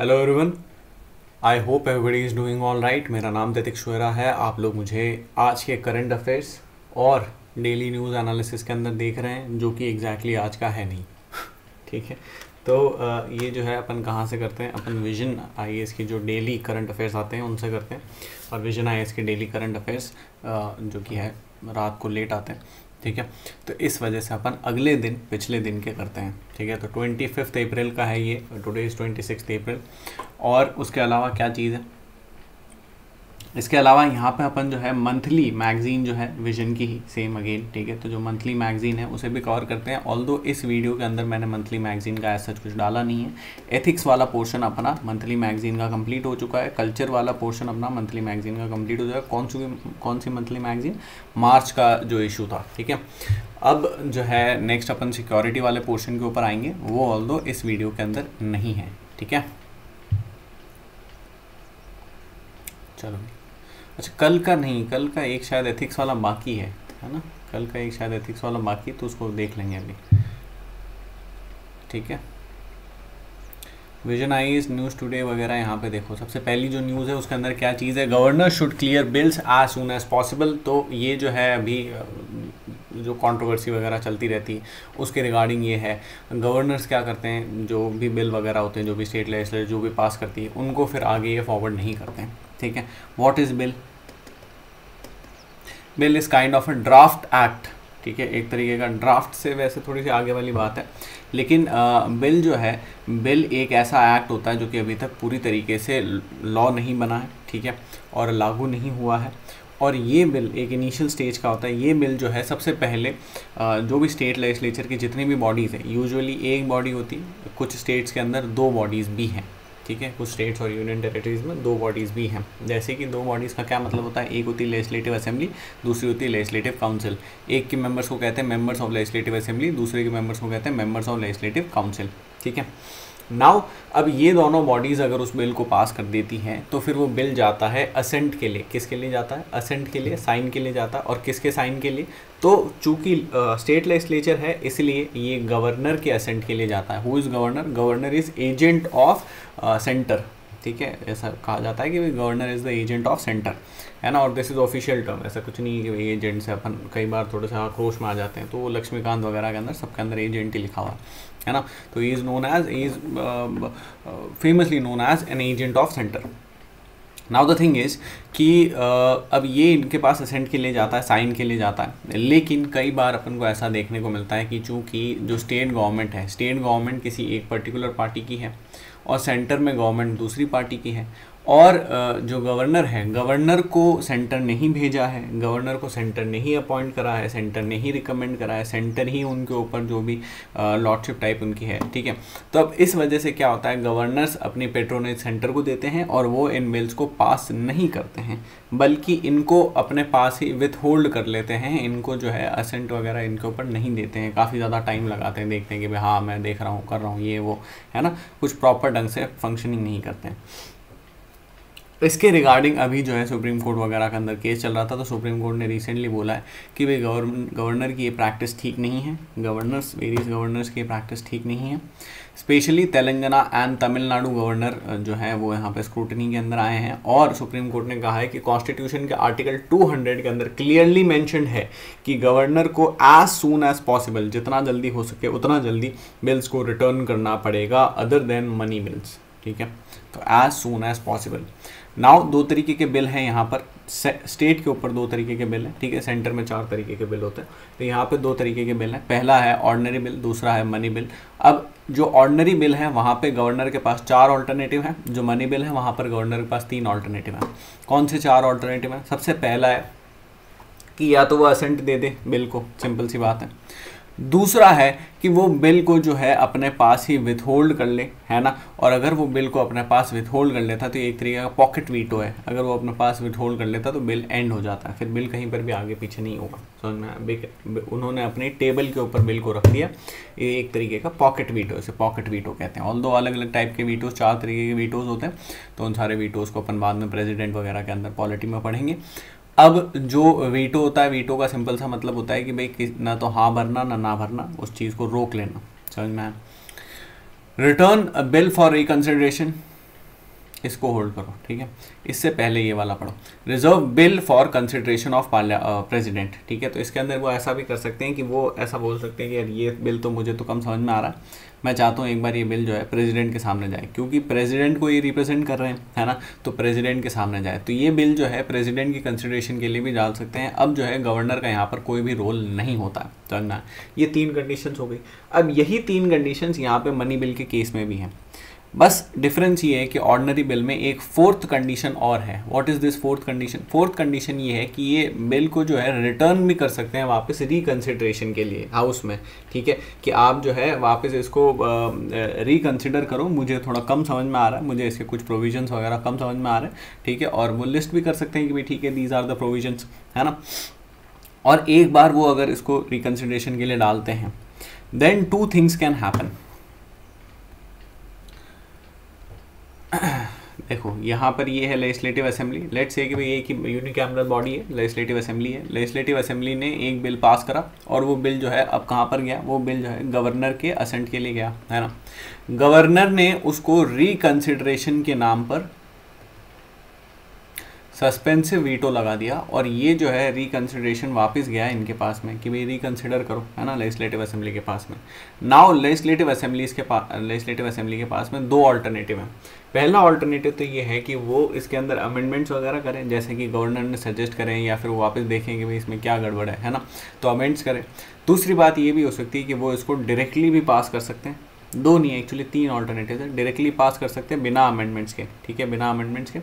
Hello everyone, I hope everybody is doing all right. मेरा नाम तितिक शुरा है। आप लोग मुझे आज के करंट अफेयर्स और डेली न्यूज़ एनालिसिस के अंदर देख रहे हैं, जो कि एग्जैक्टली आज का है नहीं। ठीक है, तो ये जो है अपन कहाँ से करते हैं, अपन विजन आईएएस की जो डेली करंट अफेयर्स आते हैं उनसे करते हैं। और विजन आईएएस के डेली करंट अफेयर्स जो कि है रात को लेट आते हैं। ठीक है, तो इस वजह से अपन अगले दिन पिछले दिन के करते हैं। ठीक है, तो 25 अप्रैल का है ये, टुडे इज़ 26 अप्रैल। और उसके अलावा क्या चीज़ है, इसके अलावा यहाँ पे अपन जो है मंथली मैगज़ीन जो है विजन की ही सेम अगेन। ठीक है, तो जो मंथली मैगज़ीन है उसे भी कवर करते हैं। ऑल्दो इस वीडियो के अंदर मैंने मंथली मैगज़ीन का ऐसा कुछ डाला नहीं है। एथिक्स वाला पोर्शन अपना मंथली मैगज़ीन का कंप्लीट हो चुका है। कल्चर वाला पोर्शन अपना मंथली मैगज़ीन का कंप्लीट हो जाएगा। कौन सी मंथली मैगज़ीन, मार्च का जो इशू था। ठीक है, अब जो है नेक्स्ट अपन सिक्योरिटी वाले पोर्शन के ऊपर आएंगे, वो ऑल्दो इस वीडियो के अंदर नहीं है। ठीक है, चलो अच्छा, कल का नहीं, कल का एक शायद एथिक्स वाला बाकी है ना। कल का एक शायद एथिक्स वाला बाकी, तो उसको देख लेंगे अभी। ठीक है, विजन आईएएस न्यूज़ टुडे वगैरह यहाँ पे देखो। सबसे पहली जो न्यूज़ है उसके अंदर क्या चीज़ है, governor should clear bills as soon as possible. तो ये जो है अभी जो कंट्रोवर्सी वगैरह चलती रहती है उसके रिगार्डिंग ये है, गवर्नर्स क्या करते हैं, जो भी बिल वगैरह होते हैं, जो भी स्टेट लेजिस्लेचर जो भी पास करती है, उनको फिर आगे ये फॉरवर्ड नहीं करते हैं। ठीक है, what is bill? Bill is kind of a draft act. ठीक है, एक तरीके का ड्राफ्ट से वैसे थोड़ी सी आगे वाली बात है, लेकिन बिल जो है, बिल एक ऐसा एक्ट होता है जो कि अभी तक पूरी तरीके से लॉ नहीं बना है। ठीक है, और लागू नहीं हुआ है। और ये बिल एक इनिशियल स्टेज का होता है। ये बिल जो है सबसे पहले जो भी स्टेट लेजिस्लेचर की जितनी भी बॉडीज़ हैं, यूजुअली एक बॉडी होती है, कुछ स्टेट्स के अंदर दो बॉडीज़ भी हैं। ठीक है, कुछ स्टेट्स और यूनियन टेरिटरीज़ में दो बॉडीज़ भी हैं। जैसे कि दो बॉडीज़ का क्या मतलब होता है, एक होती है लेजिस्लेटिव असेंबली, दूसरी होती है लेजिस्लेटिव काउंसिल। एक के मेंबर्स को कहते हैं मेंबर्स ऑफ लेजिस्लेटिव असेंबली, दूसरे के मेंबर्स को कहते हैं मेंबर्स ऑफ लेजिस्लेटिव काउंसिल। ठीक है, नाउ अब ये दोनों बॉडीज़ अगर उस बिल को पास कर देती हैं तो फिर वो बिल जाता है असेंट के लिए। किसके लिए जाता है? असेंट के लिए, साइन के लिए जाता है। और किसके साइन के लिए? तो चूंकि स्टेट लेजिस्लेचर है इसलिए ये गवर्नर के असेंट के लिए जाता है। Who is governor? Governor is agent of centre. ठीक है, ऐसा कहा जाता है कि governor is the agent of centre, है ना। और दिस इज़ ऑफिशियल टर्म, ऐसा कुछ नहीं है कि भाई एजेंट से अपन कई बार थोड़े से आक्रोश में आ जाते हैं, तो वो लक्ष्मीकांत वगैरह के अंदर सबके अंदर एजेंट ही लिखा हुआ है ना। तो he is known as, is famously known as an agent of centre. Now the thing is कि अब ये इनके पास असेंट के लिए जाता है, साइन के लिए जाता है। लेकिन कई बार अपन को ऐसा देखने को मिलता है कि चूँकि जो स्टेट गवर्नमेंट है, स्टेट गवर्नमेंट किसी एक पर्टिकुलर पार्टी की है और सेंटर में गवर्नमेंट दूसरी पार्टी की है, और जो गवर्नर है, गवर्नर को सेंटर नहीं भेजा है, गवर्नर को सेंटर नहीं अपॉइंट करा है, सेंटर ने ही रिकमेंड करा है, सेंटर ही उनके ऊपर जो भी लॉर्डशिप टाइप उनकी है। ठीक है, तो अब इस वजह से क्या होता है, गवर्नर्स अपनी पेट्रोनेज सेंटर को देते हैं और वो इन बिल्स को पास नहीं करते हैं, बल्कि इनको अपने पास ही विथ होल्ड कर लेते हैं। इनको जो है असेंट वगैरह इनके ऊपर नहीं देते हैं, काफ़ी ज़्यादा टाइम लगाते हैं, देखते हैं कि भाई हाँ मैं देख रहा हूँ, कर रहा हूँ, ये वो, है ना। कुछ प्रॉपर ढंग से फंक्शनिंग नहीं करते हैं। इसके रिगार्डिंग अभी जो है सुप्रीम कोर्ट वगैरह के अंदर केस चल रहा था, तो सुप्रीम कोर्ट ने रिसेंटली बोला है कि भाई गवर्नर की ये प्रैक्टिस ठीक नहीं है, वेरियस गवर्नर्स की प्रैक्टिस ठीक नहीं है। Specially Telangana and Tamil Nadu governor जो है वो यहाँ पे स्क्रूटनी के अंदर आए हैं, और सुप्रीम कोर्ट ने कहा है कि कॉन्स्टिट्यूशन के आर्टिकल 200 के अंदर क्लियरली मैंशनड है कि गवर्नर को एज सून एज पॉसिबल, जितना जल्दी हो सके उतना जल्दी बिल्स को रिटर्न करना पड़ेगा, अदर देन मनी बिल्स। ठीक है, तो as soon as possible. Now दो तरीके के बिल हैं यहाँ पर, स्टेट के ऊपर दो तरीके के बिल हैं। ठीक है, सेंटर में 4 तरीके के बिल होते हैं, तो यहाँ पे 2 तरीके के बिल हैं। पहला है ऑर्डिनरी बिल, दूसरा है मनी बिल। अब जो ऑर्डिनरी बिल है वहाँ पे गवर्नर के पास 4 ऑल्टरनेटिव हैं, जो मनी बिल है वहाँ पर गवर्नर के पास 3 ऑल्टरनेटिव हैं। कौन से 4 ऑल्टरनेटिव हैं? सबसे पहला है कि या तो वो असेंट दे दे बिल को, सिंपल सी बात है। दूसरा है कि वो बिल को जो है अपने पास ही विथ होल्ड कर ले, है ना। और अगर वो बिल को अपने पास विथ होल्ड कर लेता तो एक तरीके का पॉकेट वीटो है, अगर वो अपने पास विथ होल्ड कर लेता तो बिल एंड हो जाता है, फिर बिल कहीं पर भी आगे पीछे नहीं होगा। समझ में? उन्होंने अपने टेबल के ऊपर बिल को रख दिया, ये एक तरीके का पॉकेट वीटो, इसे पॉकेट वीटो कहते हैं। ऑल दो अलग अलग टाइप के वीटोज़, 4 तरीके के वीटोज़ होते हैं, तो उन सारे वीटोज़ को अपन बाद में प्रेसिडेंट वगैरह के अंदर पॉलिटी में पढ़ेंगे। अब जो वीटो होता है, वीटो का सिंपल सा मतलब होता है कि भाई ना तो हाँ भरना ना भरना, उस चीज़ को रोक लेना। समझ में आया? रिटर्न बिल फॉर रिकंसिडरेशन, इसको होल्ड करो, ठीक है। इससे पहले ये वाला पढ़ो, reserve bill for consideration of president, ठीक है। तो इसके अंदर वो ऐसा भी कर सकते हैं कि वो ऐसा बोल सकते हैं कि यार ये बिल तो मुझे तो कम समझ में आ रहा है, मैं चाहता हूँ एक बार ये बिल जो है प्रेसिडेंट के सामने जाए, क्योंकि प्रेसिडेंट को ये रिप्रेजेंट कर रहे हैं, है ना, तो प्रेसिडेंट के सामने जाए। तो ये बिल जो है प्रेसिडेंट की कंसिडरेशन के लिए भी डाल सकते हैं। अब जो है गवर्नर का यहाँ पर कोई भी रोल नहीं होता है, समझना। ये 3 कंडीशंस हो गई। अब यही 3 कंडीशंस यहाँ पे मनी बिल के केस में भी हैं, बस डिफरेंस ये है कि ऑर्डिनरी बिल में एक 4th कंडीशन और है। What is this 4th condition? 4th condition ये है कि ये बिल को जो है रिटर्न भी कर सकते हैं वापस रिकंसिडरेशन के लिए हाउस में, ठीक है, कि आप जो है वापस इसको रिकंसिडर करो, मुझे थोड़ा कम समझ में आ रहा है, मुझे इसके कुछ प्रोविजंस वगैरह कम समझ में आ रहे हैं, ठीक है, और वो लिस्ट भी कर सकते हैं कि भाई ठीक है दीज आर द प्रोविजंस, है ना। और एक बार वो अगर इसको रिकंसिडरेशन के लिए डालते हैं, देन 2 थिंग्स कैन हैपन। देखो यहाँ पर ये है लेजिस्लेटिव असेंबली, लेट्स से कि भाई एक ही यूनिकैमरल बॉडी है, लेजिस्लेटिव असेंबली है। लेजिस्लेटिव असेंबली ने एक बिल पास करा और वो बिल जो है अब कहाँ पर गया, वो बिल जो है गवर्नर के असेंट के लिए गया, है ना। गवर्नर ने उसको रिकंसिडरेशन के नाम पर सस्पेंसिव वीटो लगा दिया और ये जो है रिकंसिडरेशन वापस गया इनके पास में कि भाई रिकंसिडर करो, है ना, लेजिस्लेटिव असेंबली के पास में। नाउ लेजिस्लेटिव असेंबली के पास में 2 ऑल्टरनेटिव हैं। पहला ऑल्टरनेटिव तो ये है कि वो इसके अंदर अमेंडमेंट्स वगैरह करें, जैसे कि गवर्नर ने सजेस्ट करें, या फिर वो वापस देखें कि भाई इसमें क्या गड़बड़ है ना, तो अमेंड्स करें। दूसरी बात ये भी हो सकती है कि वो इसको डायरेक्टली भी पास कर सकते हैं। 2 नहीं, एक्चुअली 3 ऑल्टरनेटिव है। डायरेक्टली पास कर सकते हैं बिना अमेंडमेंट्स के, ठीक है, बिना अमेंडमेंट्स के।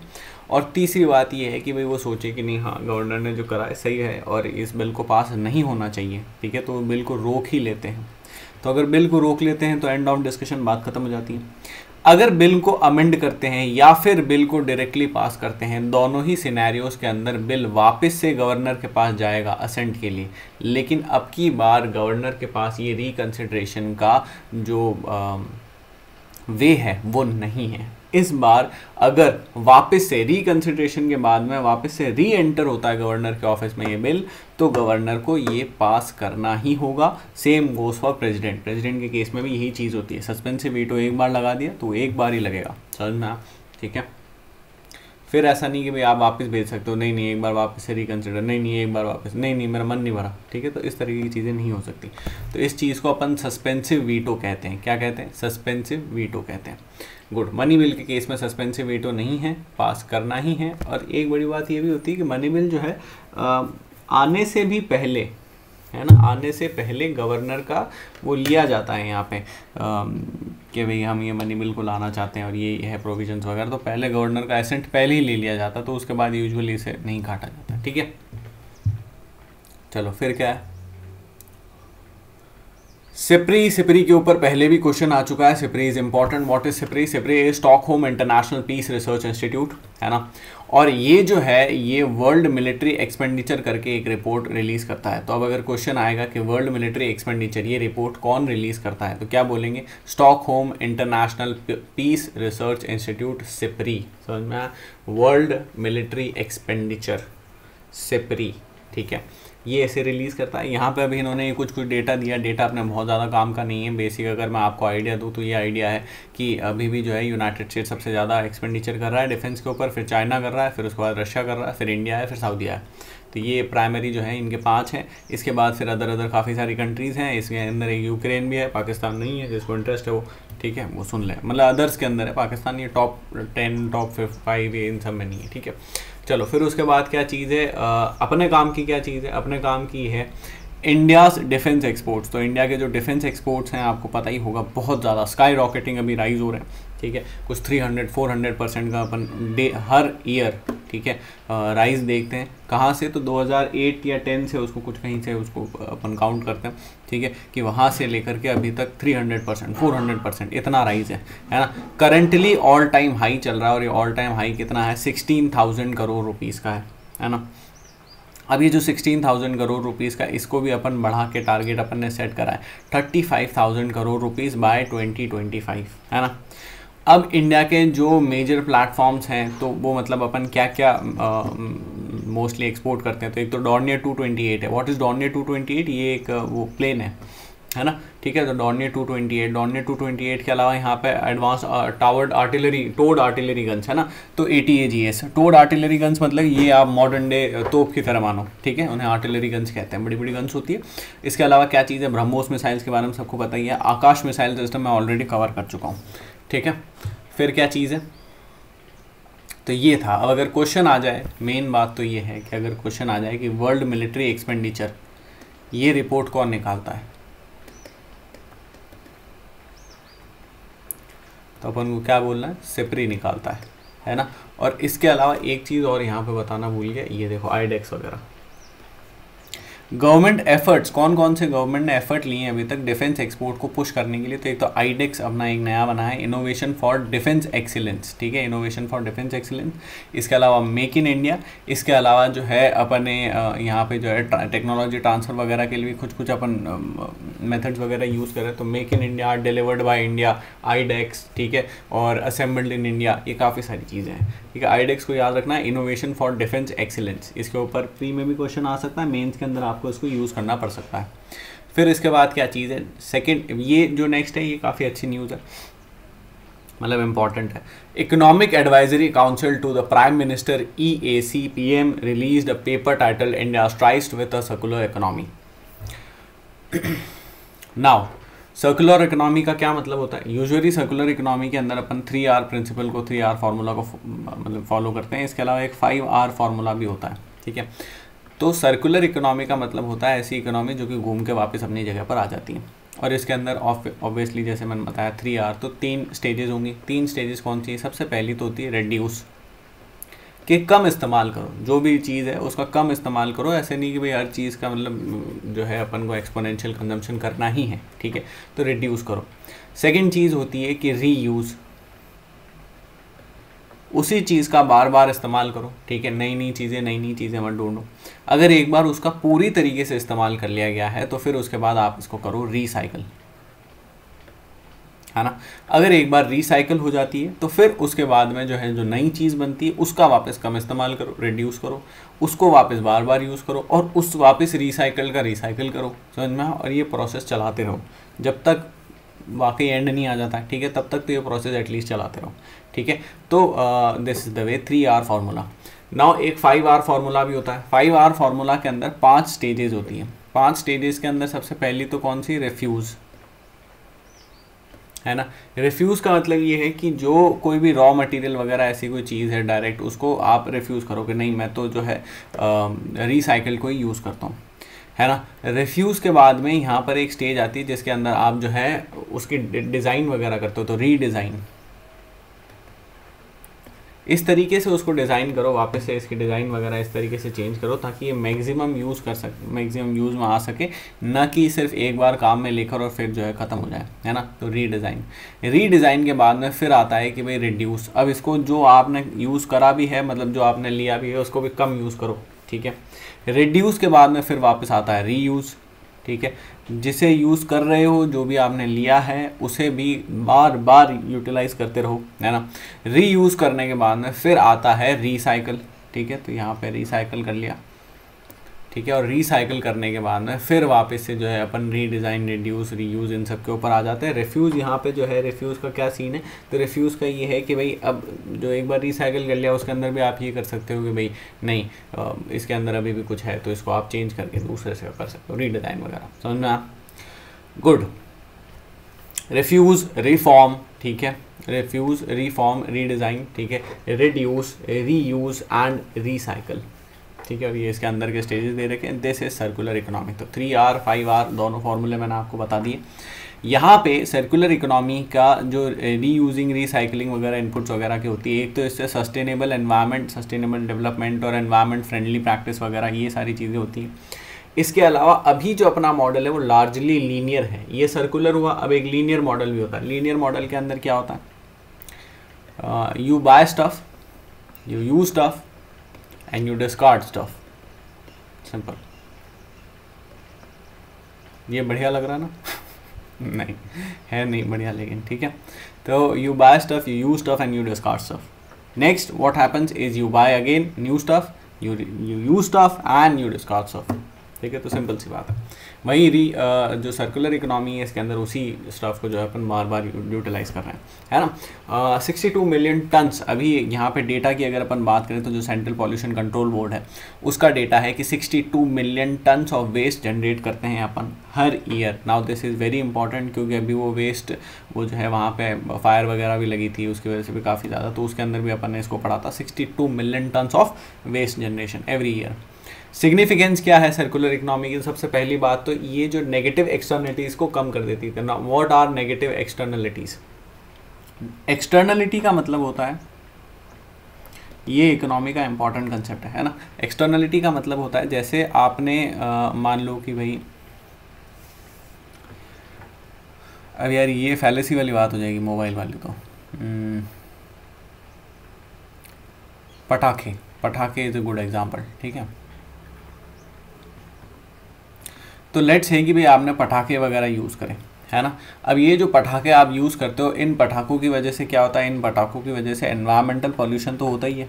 और तीसरी बात ये है कि भाई वो सोचे कि नहीं, हाँ गवर्नर ने जो करा है सही है और इस बिल को पास नहीं होना चाहिए, ठीक है, तो वो बिल को रोक ही लेते हैं। तो अगर बिल को रोक लेते हैं तो एंड ऑफ डिस्कशन, बात खत्म हो जाती है। अगर बिल को अमेंड करते हैं या फिर बिल को डायरेक्टली पास करते हैं, दोनों ही सिनेरियोज के अंदर बिल वापस से गवर्नर के पास जाएगा असेंट के लिए, लेकिन अब की बार गवर्नर के पास ये रिकंसिडरेशन का जो वे है वो नहीं है। इस बार अगर वापस से रिकंसिडरेशन के बाद में वापस से री एंटर होता है गवर्नर के ऑफिस में ये बिल, तो गवर्नर को ये पास करना ही होगा। Same goes for president. President के केस में भी यही चीज़ होती है, सस्पेंसिव वीटो एक बार लगा दिया तो एक बार ही लगेगा, समझ में आप, ठीक है। फिर ऐसा नहीं कि भाई आप वापस भेज सकते हो, नहीं नहीं एक बार वापस से रिकंसिडर, नहीं नहीं एक बार वापस, नहीं नहीं मेरा मन नहीं भरा, ठीक है, तो इस तरीके की चीज़ें नहीं हो सकती। तो इस चीज़ को अपन सस्पेंसिव वीटो कहते हैं। क्या कहते हैं? सस्पेंसिव वीटो कहते हैं। गुड। मनी बिल के केस में सस्पेंसिव वीटो नहीं है, पास करना ही है। और एक बड़ी बात ये भी होती है कि मनी बिल जो है आने से भी पहले, है ना, आने से पहले गवर्नर का वो लिया जाता है यहाँ पे कि भाई हम ये मनी बिल को लाना चाहते हैं और ये है प्रोविजंस वगैरह, तो पहले गवर्नर का एसेंट पहले ही ले लिया जाता, तो उसके बाद यूजुअली इसे नहीं काटा जाता, ठीक है। चलो फिर क्या है, सिप्री। सिप्री के ऊपर पहले भी क्वेश्चन आ चुका है। SIPRI is important. What is SIPRI? SIPRI is Stockholm International Peace Research Institute, है ना, और ये जो है ये वर्ल्ड मिलिट्री एक्सपेंडिचर करके एक रिपोर्ट रिलीज करता है। तो अब अगर क्वेश्चन आएगा कि वर्ल्ड मिलिट्री एक्सपेंडिचर ये रिपोर्ट कौन रिलीज करता है, तो क्या बोलेंगे? Stockholm International Peace Research Institute, SIPRI. समझ में आया? वर्ल्ड मिलिट्री एक्सपेंडिचर, सिप्री, ठीक है, ये ऐसे रिलीज़ करता है। यहाँ पे अभी इन्होंने कुछ डेटा दिया। डेटा अपने बहुत ज़्यादा काम का नहीं है। बेसिक अगर मैं आपको आइडिया दूँ तो ये आइडिया है कि अभी भी जो है यूनाइटेड स्टेट सबसे ज़्यादा एक्सपेंडिचर कर रहा है डिफेंस के ऊपर, फिर चाइना कर रहा है, फिर उसके बाद रशिया कर रहा है, फिर इंडिया है, फिर सऊदी है। तो ये प्राइमरी जो है इनके 5 हैं। इसके बाद फिर अदर काफ़ी सारी कंट्रीज़ हैं। इसके अंदर एक यूक्रेन भी है, पाकिस्तान नहीं है, जिसको इंटरेस्ट है वो, ठीक है, वो सुन लें। मतलब अदर्स के अंदर है, पाकिस्तान ये टॉप 10 टॉप 5 ये इन सब में नहीं है, ठीक है। चलो फिर उसके बाद क्या चीज़ है, अपने काम की क्या चीज़ है? अपने काम की है इंडियाज़ डिफेंस एक्सपोर्ट्स। तो इंडिया के जो डिफेंस एक्सपोर्ट्स हैं आपको पता ही होगा, बहुत ज़्यादा स्काई रॉकेटिंग अभी राइज हो रहे हैं, ठीक है, कुछ 300-400% का अपन हर ईयर, ठीक है, राइज देखते हैं। कहाँ से? तो 2008 या 10 से उसको कुछ कहीं से उसको अपन काउंट करते हैं, ठीक है, कि वहाँ से लेकर के अभी तक 300%, 400% इतना राइज है ना। करंटली ऑल टाइम हाई चल रहा है और ये ऑल टाइम हाई कितना है? 16,000 करोड़ रुपीज़ का है ना। अब ये जो 16,000 करोड़ रुपीज़ का, इसको भी अपन बढ़ा के टारगेट अपन ने सेट करा है 35,000 करोड़ रुपीज़ बाय 2025, है ना। अब इंडिया के जो मेजर प्लेटफॉर्म्स हैं तो वो मतलब अपन क्या क्या मोस्टली एक्सपोर्ट करते हैं। तो एक तो डॉर्नियर 228 है। What is Dornier 228? ये एक वो प्लेन है है ना, ठीक है। तो डॉर्नियर 228, डॉर्नियर 228 के अलावा यहाँ पे एडवांस टोड आर्टिलरी गन्स है ना, तो ATAGS टोड आर्टिलरी गन्स मतलब ये आप मॉडर्न डे तोप की तरह मानो, ठीक है, उन्हें आर्टिलरी गन्स कहते हैं, बड़ी बड़ी गन्स होती है। इसके अलावा क्या चीज़ है, ब्रह्मोस मिसाइल्स के बारे में सबको पता ही है, आकाश मिसाइल सिस्टम मैं ऑलरेडी कवर कर चुका हूँ, ठीक है। फिर क्या चीज़ है, तो ये था। अब अगर क्वेश्चन आ जाए, मेन बात तो ये है कि अगर क्वेश्चन आ जाए कि वर्ल्ड मिलिट्री एक्सपेंडिचर, ये रिपोर्ट कौन निकालता है, तो अपन को क्या बोलना है, सिप्री निकालता है ना। और इसके अलावा एक चीज़ और यहाँ पे बताना भूल गया, ये देखो आईडेक्स वगैरह गवर्नमेंट एफर्ट्स, कौन कौन से गवर्नमेंट ने एफर्ट लिए हैं अभी तक डिफेंस एक्सपोर्ट को पुश करने के लिए। तो एक तो आईडेक्स अपना एक नया बना है, इनोवेशन फॉर डिफेंस एक्सीलेंस, ठीक है, इनोवेशन फॉर डिफेंस एक्सीलेंस। इसके अलावा मेक इन इंडिया, इसके अलावा जो है अपने यहाँ पे जो है टेक्नोलॉजी ट्रांसफ़र वगैरह के लिए भी कुछ अपन मेथड्स वगैरह यूज़ करें, तो make in India, delivered by India, iDEX, ठीक है, और असेंबल्ड इन इंडिया, ये काफ़ी सारी चीज़ें हैं, ठीक है। आईडेक्स को याद रखना है, इनोवेशन फॉर डिफेंस एक्सीलेंस, इसके ऊपर प्री में भी क्वेश्चन आ सकता है, मेंस के अंदर आपको इसको यूज़ करना पड़ सकता है। फिर इसके बाद क्या चीज़ है, सेकंड, ये जो नेक्स्ट है ये काफ़ी अच्छी न्यूज़ है, मतलब इंपॉर्टेंट है। Economic advisory council to the prime minister EAC-PM released a paper title India strives with a circular economy. Now circular economy का क्या मतलब होता है, यूजुअली सर्कुलर इकोनॉमी के अंदर अपन 3R प्रिंसिपल को, 3R फार्मूला को मतलब फॉलो करते हैं। इसके अलावा एक 5R फार्मूला भी होता है, ठीक है। तो सर्कुलर इकोनॉमी का मतलब होता है ऐसी इकोनॉमी जो कि घूम के वापस अपनी जगह पर आ जाती है। और इसके अंदर ऑब्वियसली जैसे मैंने बताया 3R, तो 3 स्टेजेस होंगी। 3 स्टेजेस कौन सी है, सबसे पहली तो होती है रेड्यूस, कि कम इस्तेमाल करो, जो भी चीज़ है उसका कम इस्तेमाल करो। ऐसे नहीं कि भाई हर चीज़ का मतलब जो है अपन को एक्सपोनेंशियल कंजम्पशन करना ही है, ठीक है, तो रिड्यूस करो। सेकंड चीज़ होती है कि रीयूज़, उसी चीज़ का बार बार इस्तेमाल करो, ठीक है, नई नई चीज़ें मत ढूंढो। अगर एक बार उसका पूरी तरीके से इस्तेमाल कर लिया गया है तो फिर उसके बाद आप इसको करो रीसाइकल, है ना। अगर एक बार रिसाइकल हो जाती है तो फिर उसके बाद में जो है जो नई चीज़ बनती है उसका वापस कम इस्तेमाल करो, रिड्यूस करो, उसको वापस बार बार यूज़ करो और उस वापस रिसाइकल का रिसाइकल करो, समझ में। और ये प्रोसेस चलाते रहो जब तक वाकई एंड नहीं आ जाता, ठीक है, तब तक तो ये प्रोसेस एटलीस्ट चलाते रहो, ठीक है। तो this is the way 3R formula. Now एक 5R फार्मूला भी होता है। 5R फार्मूला के अंदर 5 स्टेजेस होती हैं। 5 स्टेजेस के अंदर सबसे पहली तो कौन सी, रिफ्यूज़, है ना। रिफ्यूज़ का मतलब ये है कि जो कोई भी रॉ मटेरियल वगैरह ऐसी कोई चीज़ है डायरेक्ट, उसको आप रिफ्यूज़ करो कि नहीं मैं तो जो है रिसाइकल को ही यूज़ करता हूँ, है ना। रिफ्यूज़ के बाद में यहाँ पर एक स्टेज आती है जिसके अंदर आप जो है उसकी डिज़ाइन वगैरह करते हो, तो रीडिज़ाइन, इस तरीके से उसको डिज़ाइन करो, वापस से इसकी डिज़ाइन वगैरह इस तरीके से चेंज करो ताकि ये मैक्सिमम यूज़ कर सके, मैक्सिमम यूज़ में आ सके, ना कि सिर्फ एक बार काम में लेकर और फिर जो है ख़त्म हो जाए, है ना। तो रीडिज़ाइन के बाद में फिर आता है कि भाई रिड्यूस। अब इसको जो आपने यूज़ करा भी है, मतलब जो आपने लिया भी है, उसको भी कम यूज़ करो, ठीक है। रिड्यूस के बाद में फिर वापस आता है रीयूज़, ठीक है, जिसे यूज़ कर रहे हो, जो भी आपने लिया है उसे भी बार बार यूटिलाइज करते रहो, है ना। रीयूज़ करने के बाद में फिर आता है रिसाइकल, ठीक है, तो यहाँ पे रिसाइकल कर लिया, ठीक है, और रिसाइकल करने के बाद में फिर वापस से जो है अपन रीडिज़ाइन, रिड्यूस, रीयूज़ इन सब के ऊपर आ जाते हैं। रिफ्यूज़ यहाँ पे जो है, रिफ्यूज़ का क्या सीन है, तो रिफ्यूज़ का ये है कि भाई अब जो एक बार रिसाइकल कर लिया उसके अंदर भी आप ये कर सकते हो कि भाई नहीं इसके अंदर अभी भी कुछ है तो इसको आप चेंज करके दूसरे से कर सकते हो, रीडिज़ाइन वगैरह, समझ में आप। गुड। रिफ्यूज़, रिफॉर्म, ठीक है, रिफ्यूज़, रिफॉर्म, रीडिज़ाइन, ठीक है, रिड्यूस, रीयूज़ एंड रिसाइकल, ठीक है। और ये इसके अंदर के स्टेजेस दे रखे हैं। This is circular economy. तो 3R 5R दोनों फार्मूले मैंने आपको बता दिए। यहाँ पे सर्कुलर इकोनॉमी का जो रीयूजिंग, रिसाइकलिंग वगैरह इनपुट्स वगैरह की होती है, एक तो इससे सस्टेनेबल एनवायरनमेंट, सस्टेनेबल डेवलपमेंट और एनवायरनमेंट फ्रेंडली प्रैक्टिस वगैरह ये सारी चीज़ें होती हैं। इसके अलावा अभी जो अपना मॉडल है वो लार्जली लीनियर है। ये सर्कुलर हुआ, अब एक लीनियर मॉडल भी होता है। लीनियर मॉडल के अंदर क्या होता है, you buy stuff, you use stuff and you discard stuff, simple। ये बढ़िया लग रहा है ना नहीं है, नहीं बढ़िया, लेकिन ठीक है। तो you buy stuff, you use stuff and you discard stuff। next what happens is you buy again new stuff, you use stuff and you discard stuff, ठीक है, तो सिंपल सी बात है। वहीं जो सर्कुलर इकोनॉमी है इसके अंदर उसी स्टफ को जो है अपन बार बार यूटिलाइज कर रहे हैं, है ना। 62 मिलियन टन्स, अभी यहाँ पे डेटा की अगर अपन बात करें तो जो सेंट्रल पॉल्यूशन कंट्रोल बोर्ड है उसका डेटा है कि 62 million tons of waste generate करते हैं अपन हर year. Now this is very important, क्योंकि अभी वो वेस्ट वो जो है वहाँ पे फायर वगैरह भी लगी थी, उसकी वजह से भी काफ़ी ज़्यादा, तो उसके अंदर भी अपन ने इसको पढ़ा था 62 million tons of waste generation every year. Significance क्या है सर्कुलर इकोनॉमी की? सबसे पहली बात तो ये जो नेगेटिव एक्सटर्नलिटीज़ को कम कर देती है। What are negative externalities? Externality का मतलब होता है, ये इकोनॉमी का इंपॉर्टेंट कंसेप्ट है ना। एक्सटर्नलिटी का मतलब होता है जैसे आपने मान लो कि भाई अब यार ये फैलेसी वाली बात हो जाएगी मोबाइल वाली, तो पटाखे इज़ अ गुड एग्जाम्पल, ठीक है। तो लेट्स है कि भाई आपने पटाखे वगैरह यूज़ करें, है ना। अब ये जो पटाखे आप यूज़ करते हो, इन पटाखों की वजह से क्या होता है? इन पटाखों की वजह से एनवायरमेंटल पॉल्यूशन तो होता ही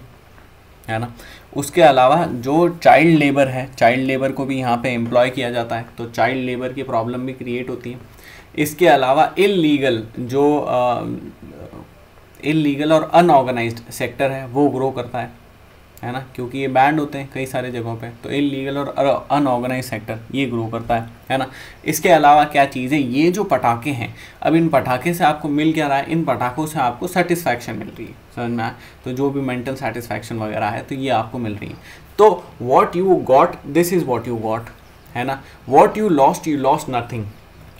है ना। उसके अलावा जो चाइल्ड लेबर है, चाइल्ड लेबर को भी यहाँ पे एम्प्लॉय किया जाता है, तो चाइल्ड लेबर की प्रॉब्लम भी क्रिएट होती है। इसके अलावा इलीगल और अनऑर्गेनाइज्ड सेक्टर है वो ग्रो करता है ना, क्योंकि ये बैंड होते हैं कई सारे जगहों पे, तो इलीगल और अनऑर्गेनाइज सेक्टर ये ग्रो करता है ना। इसके अलावा क्या चीज़ है? ये जो पटाखे हैं, अब इन पटाखे से आपको मिल क्या रहा है? इन पटाखों से आपको सेटिस्फैक्शन मिल रही है, समझ में आया? तो जो भी मेंटल सेटिस्फैक्शन वगैरह है तो ये आपको मिल रही है। तो what you got, this is what you got, है ना। What you lost nothing.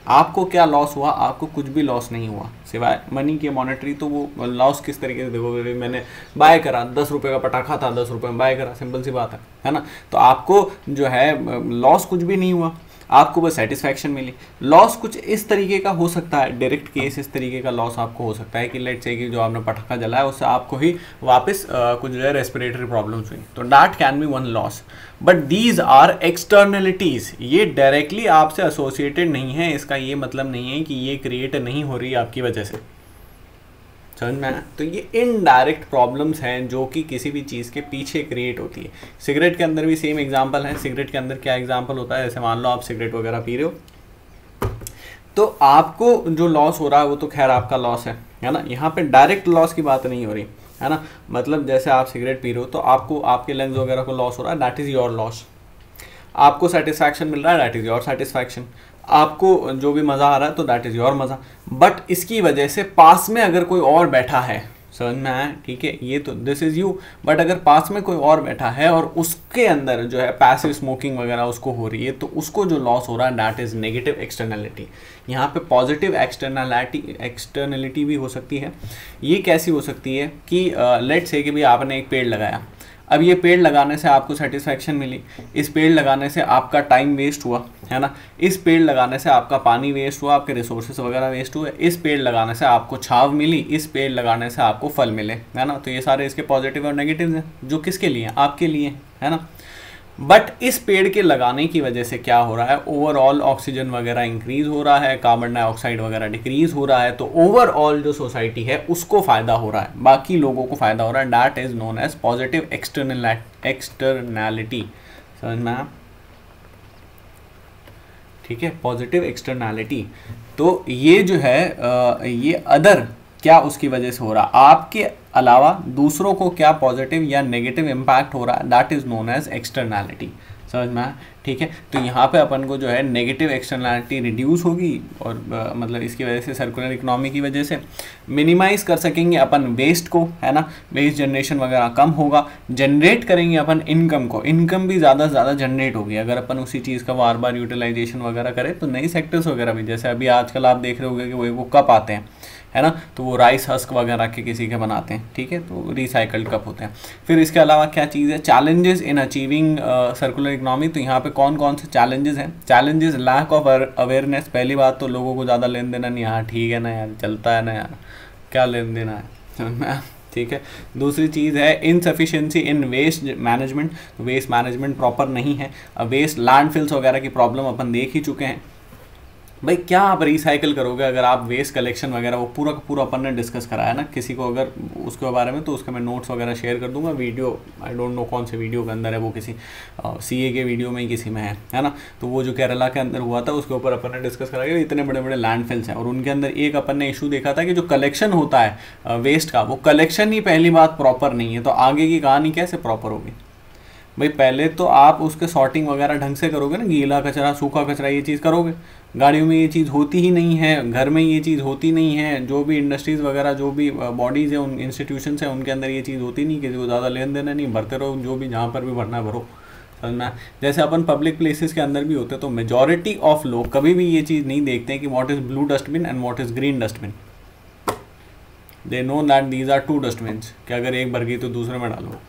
आपको क्या लॉस हुआ? आपको कुछ भी लॉस नहीं हुआ सिवाय मनी के, मॉनेटरी। तो वो लॉस किस तरीके से देखोगे? मैंने बाय करा, 10 रुपये का पटाखा था, 10 रुपये में बाय करा, सिंपल सी बात है ना। तो आपको जो है लॉस कुछ भी नहीं हुआ, आपको बस सेटिस्फैक्शन मिली। लॉस कुछ इस तरीके का हो सकता है, डायरेक्ट केस इस तरीके का लॉस आपको हो सकता है कि लेट्स से कि जो आपने पटाखा जलाया उससे आपको ही वापस कुछ जो है रेस्पिरेटरी प्रॉब्लम्स हुई, तो that can be one loss. But these are externalities, ये डायरेक्टली आपसे एसोसिएटेड नहीं है। इसका ये मतलब नहीं है कि ये क्रिएट नहीं हो रही आपकी वजह से, समझ में आया? तो ये इनडायरेक्ट प्रॉब्लम्स हैं जो कि किसी भी चीज़ के पीछे क्रिएट होती है। सिगरेट के अंदर भी सेम एग्जांपल है। सिगरेट के अंदर क्या एग्जांपल होता है? जैसे मान लो आप सिगरेट वगैरह पी रहे हो, तो आपको जो लॉस हो रहा है वो तो खैर आपका लॉस है ना। यहाँ पे डायरेक्ट लॉस की बात नहीं हो रही, है ना। मतलब जैसे आप सिगरेट पी रहे हो तो आपको आपके लंग्स वगैरह को लॉस हो रहा है, दैट इज़ योर लॉस। आपको सेटिस्फैक्शन मिल रहा है, दैट इज़ योर सेटिस्फैक्शन। आपको जो भी मज़ा आ रहा है तो दैट इज़ योर मज़ा। बट इसकी वजह से पास में अगर कोई और बैठा है, समझ में आया? ठीक है, ये तो दिस इज़ यू। बट अगर पास में कोई और बैठा है और उसके अंदर जो है पैसिव स्मोकिंग वगैरह उसको हो रही है, तो उसको जो लॉस हो रहा है दैट इज़ नेगेटिव एक्सटर्नलिटी। यहाँ पे पॉजिटिव एक्सटर्नलिटी भी हो सकती है। ये कैसी हो सकती है कि लेट्स से कि भाई आपने एक पेड़ लगाया, अब ये पेड़ लगाने से आपको सेटिस्फैक्शन मिली, इस पेड़ लगाने से आपका टाइम वेस्ट हुआ, है ना। इस पेड़ लगाने से आपका पानी वेस्ट हुआ, आपके रिसोर्सेज वगैरह वेस्ट हुए। इस पेड़ लगाने से आपको छांव मिली, इस पेड़ लगाने से आपको फल मिले, है ना। तो ये सारे इसके पॉजिटिव और नेगेटिव हैं, जो किसके लिए हैं? आपके लिए, है ना। बट इस पेड़ के लगाने की वजह से क्या हो रहा है? ओवरऑल ऑक्सीजन वगैरह इंक्रीज हो रहा है, कार्बन डाइऑक्साइड वगैरह डिक्रीज हो रहा है। तो ओवरऑल जो सोसाइटी है उसको फ़ायदा हो रहा है, बाकी लोगों को फ़ायदा हो रहा है। That is known as positive externality, समझ में आया? ठीक है, पॉजिटिव एक्सटर्नैलिटी। तो ये जो है ये अदर क्या उसकी वजह से हो रहा, आपके अलावा दूसरों को क्या पॉजिटिव या नेगेटिव इम्पैक्ट हो रहा है, that is known as externality, समझ में आया? ठीक है, तो यहाँ पे अपन को जो है नेगेटिव एक्सटर्नैलिटी रिड्यूस होगी और मतलब इसकी वजह से सर्कुलर इकोनॉमी की वजह से मिनिमाइज़ कर सकेंगे अपन वेस्ट को, है ना। वेस्ट जनरेशन वगैरह कम होगा, जनरेट करेंगे अपन इनकम को, इनकम भी ज़्यादा से ज़्यादा जनरेट होगी अगर अपन उसी चीज़ का बार बार यूटिलाइजेशन वगैरह करें। तो नई सेक्टर्स वगैरह भी, जैसे अभी आजकल आप देख रहे होंगे कि वो कप आते हैं, है ना, तो वो राइस हस्क वगैरह के किसी के बनाते हैं, ठीक है, तो रिसाइकल्ड कप होते हैं। फिर इसके अलावा क्या चीज़ है? Challenges in achieving circular economy. तो यहाँ पे कौन कौन से चैलेंजेस हैं? Challenges, lack of awareness. पहली बात तो लोगों को ज़्यादा लेन देना नहीं, हाँ ठीक है ना यार, चलता है ना यार, क्या लेन देना है, ठीक है। दूसरी चीज़ है इनसफिशिएंसी इन वेस्ट मैनेजमेंट। तो वेस्ट मैनेजमेंट प्रॉपर नहीं है। वेस्ट लैंडफिल्स वगैरह की प्रॉब्लम अपन देख ही चुके हैं। भाई क्या आप रिसाइकल करोगे अगर आप वेस्ट कलेक्शन वगैरह वो पूरा का पूरा अपन ने डिस्कस कराया ना, किसी को अगर उसके बारे में तो उसके मैं नोट्स वगैरह शेयर कर दूंगा, वीडियो आई डोंट नो कौन से वीडियो के अंदर है वो, किसी सीए के वीडियो में ही किसी में है ना। तो वो जो केरला के अंदर हुआ था उसके ऊपर अपन ने डिस्कस कराया, इतने बड़े बड़े लैंडफिल्स हैं और उनके अंदर एक अपन ने इशू देखा था कि जो कलेक्शन होता है वेस्ट का, वो कलेक्शन ही पहली बात प्रॉपर नहीं है, तो आगे की कहानी कैसे प्रॉपर होगी। भाई पहले तो आप उसके सॉर्टिंग वगैरह ढंग से करोगे ना, गीला कचरा सूखा कचरा ये चीज़ करोगे। गाड़ियों में ये चीज़ होती ही नहीं है, घर में ये चीज़ होती नहीं है, जो भी इंडस्ट्रीज़ वगैरह जो भी बॉडीज़ हैं उन इंस्टीट्यूशंस हैं उनके अंदर ये चीज़ होती नहीं, किसी को ज़्यादा लेन देना नहीं, भरते रहो जो भी जहाँ पर भी भरना है भरो, समझना। जैसे अपन पब्लिक प्लेसेस के अंदर भी होते तो मेजॉरिटी ऑफ लोग कभी भी ये चीज़ नहीं देखते हैं कि what is blue dustbin and what is green dustbin. They know that these are two dustbins, कि अगर एक भर गई तो दूसरे में डालो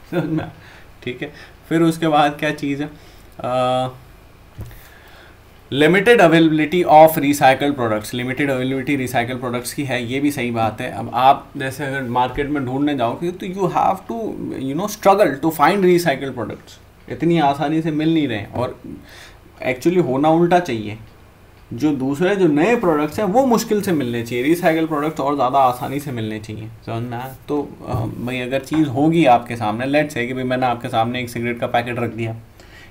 समझना, ठीक है। फिर उसके बाद क्या चीज़ है, limited availability of recycled products, limited availability recycle products की है, ये भी सही बात है। अब आप जैसे अगर मार्केट में ढूंढने जाओगे तो you have to struggle to find recycled products, इतनी आसानी से मिल नहीं रहे हैं। और एक्चुअली होना उल्टा चाहिए, जो दूसरे जो नए प्रोडक्ट्स हैं वो मुश्किल से मिलने चाहिए, रिसाइकल प्रोडक्ट्स और ज़्यादा आसानी से मिलने चाहिए, समझना। तो भाई अगर चीज़ होगी आपके सामने, लेट्स से कि भाई मैंने आपके सामने एक सिगरेट का पैकेट रख दिया,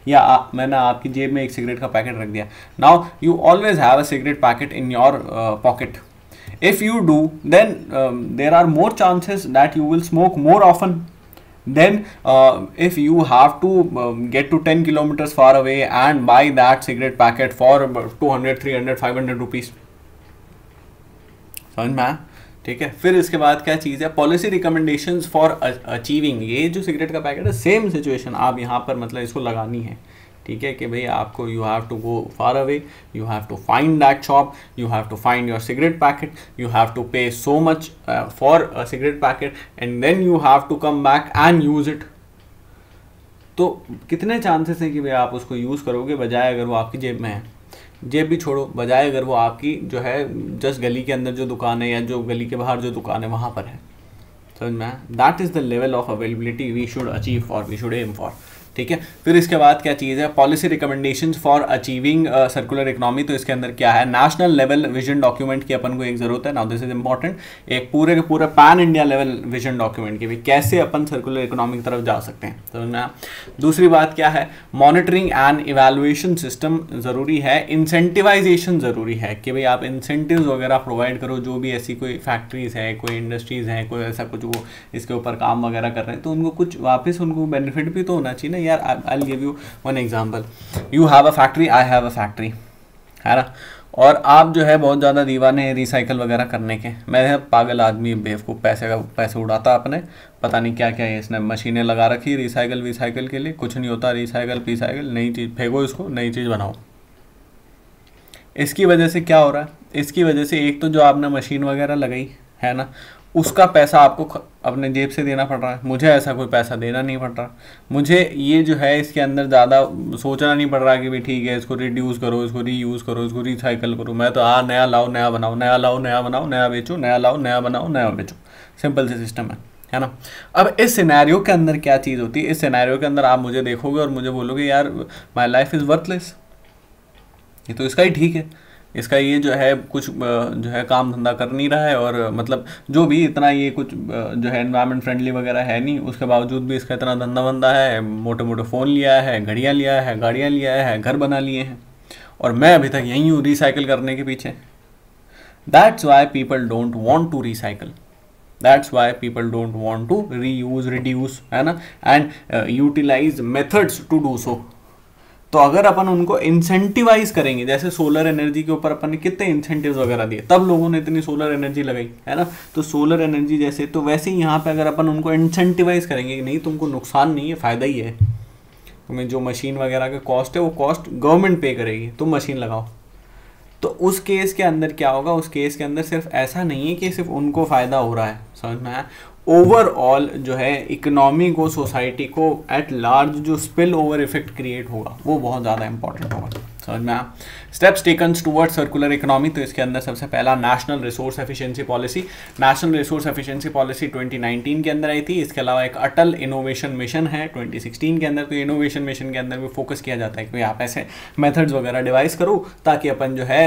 या मैंने आपकी जेब में एक सिगरेट का पैकेट रख दिया। Now you always have a cigarette packet in your pocket. If you do then there are more chances that you will smoke more often then if you have to get to 10 kilometers far away and buy that cigarette packet for 200 300 500 rupees, समझ में आया, ठीक है। फिर इसके बाद क्या चीज़ है, पॉलिसी रिकमेंडेशंस फॉर अचीविंग, ये जो सिगरेट का पैकेट है सेम सिचुएशन आप यहाँ पर मतलब इसको लगानी है, ठीक है, कि भाई आपको you have to go far away, you have to find that shop, you have to find your cigarette packet, you have to pay so much for a cigarette packet and then you have to come back and use it. तो कितने chances हैं कि भाई आप उसको use करोगे, बजाय अगर वो आपकी जेब में है, जेब भी छोड़ो, बजाय अगर वो आपकी जो है जस्ट गली के अंदर जो दुकान है या जो गली के बाहर जो दुकान है वहाँ पर है, समझ में। That is the level of availability we should achieve for, we should aim for, ठीक है। फिर इसके बाद क्या चीज़ है, policy recommendations for achieving circular economy. तो इसके अंदर क्या है, नेशनल लेवल विजन डॉक्यूमेंट की अपन को एक ज़रूरत है। नाउ दिस इज इंपॉर्टेंट, एक पूरे के पूरे pan India level vision document की भी, कैसे अपन सर्कुलर इकोनॉमी की तरफ जा सकते हैं, समझना। दूसरी बात क्या है, मॉनिटरिंग एंड इवैल्यूएशन सिस्टम ज़रूरी है, इंसेंटिवाइजेशन ज़रूरी है कि भाई आप इंसेंटिव्स वगैरह प्रोवाइड करो, जो भी ऐसी कोई फैक्ट्रीज़ है, कोई इंडस्ट्रीज़ हैं, कोई ऐसा कुछ वो इसके ऊपर काम वगैरह कर रहे हैं, तो उनको कुछ वापस उनको बेनिफिट भी तो होना चाहिए ना यार। I will give you one example, you have a factory, I have a factory, है ना, और आप जो है बहुत ज़्यादा दीवाने हैं रिसाइकल वगैरह करने के। मैं पागल आदमी बेवकूफ़, पैसे उड़ाता अपने, पता नहीं क्या क्या है, इसने मशीनें लगा रखी रिसाइकल के लिए, कुछ नहीं होता, रिसाइकल नई चीज़ फेंको, इसको नई चीज़ बनाओ। इसकी वजह से क्या हो रहा है, इसकी वजह से एक तो जो आपने मशीन वगैरह लगाई है ना, उसका पैसा आपको अपने जेब से देना पड़ रहा है, मुझे ऐसा कोई पैसा देना नहीं पड़ रहा, मुझे ये जो है इसके अंदर ज़्यादा सोचना नहीं पड़ रहा कि भाई ठीक है इसको रिड्यूस करो, इसको रीयूज़ करो, इसको रिसाइकल करो। मैं तो नया लाओ नया बनाओ, नया लाओ नया बनाओ, नया बेचो, नया लाओ नया बनाओ, नया बेचो, सिंपल से सिस्टम है ना। अब इस सिनेरियो के अंदर क्या चीज़ होती है, इस सिनेरियो के अंदर आप मुझे देखोगे और मुझे बोलोगे यार माई लाइफ इज़ वर्थलेस, ये तो इसका ही ठीक है, इसका ये जो है कुछ जो है काम धंधा कर नहीं रहा है, और मतलब जो भी इतना ये कुछ जो है एनवायरनमेंट फ्रेंडली वगैरह है नहीं, उसके बावजूद भी इसका इतना धंधा बंदा है, मोटे मोटे फ़ोन लिया है, घड़ियाँ लिया है, गाड़ियाँ लिया है, घर बना लिए हैं, और मैं अभी तक यहीं हूँ रिसाइकिल करने के पीछे। That's why people don't want to recycle, that's why people don't want to reuse, reduce, है ना, and utilise methods to do so. तो अगर अपन उनको इंसेंटिवाइज करेंगे, जैसे सोलर एनर्जी के ऊपर अपन ने कितने इंसेंटिव्स वगैरह दिए, तब लोगों ने इतनी सोलर एनर्जी लगाई, है ना। तो सोलर एनर्जी जैसे, तो वैसे ही यहाँ पे अगर अपन उनको इंसेंटिवाइज करेंगे कि नहीं तुमको नुकसान नहीं है, फ़ायदा ही है, तुम्हें जो मशीन वगैरह का कॉस्ट है वो कॉस्ट गवर्नमेंट पे करेगी, तुम मशीन लगाओ। तो उस केस के अंदर क्या होगा, उस केस के अंदर सिर्फ ऐसा नहीं है कि सिर्फ उनको फ़ायदा हो रहा है, समझ में आया, ओवरऑल जो है इकोनॉमी को, सोसाइटी को एट लार्ज जो स्पिल ओवर इफेक्ट क्रिएट होगा वो बहुत ज़्यादा इंपॉर्टेंट होगा, समझ में आया। Steps taken toward circular economy, तो इसके अंदर सबसे पहला national resource efficiency policy. National resource efficiency policy 2019 के अंदर आई थी। इसके अलावा एक अटल इनोवेशन मिशन है 2016 के अंदर। तो इनोवेशन मिशन के अंदर भी फोकस किया जाता है कि आप ऐसे मेथड्स वगैरह डिवाइस करो ताकि अपन जो है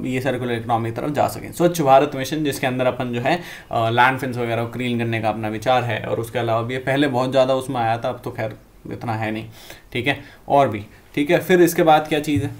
ये सर्कुलर इकोनॉमी की तरफ जा सकें। स्वच्छ भारत मिशन, जिसके अंदर अपन जो है लैंडफिल्स वगैरह को क्लीन करने का अपना विचार है, और उसके अलावा भी पहले बहुत ज़्यादा उसमें आया था, अब तो खैर इतना है नहीं, ठीक है, और भी ठीक है। फिर इसके बाद क्या चीज़ है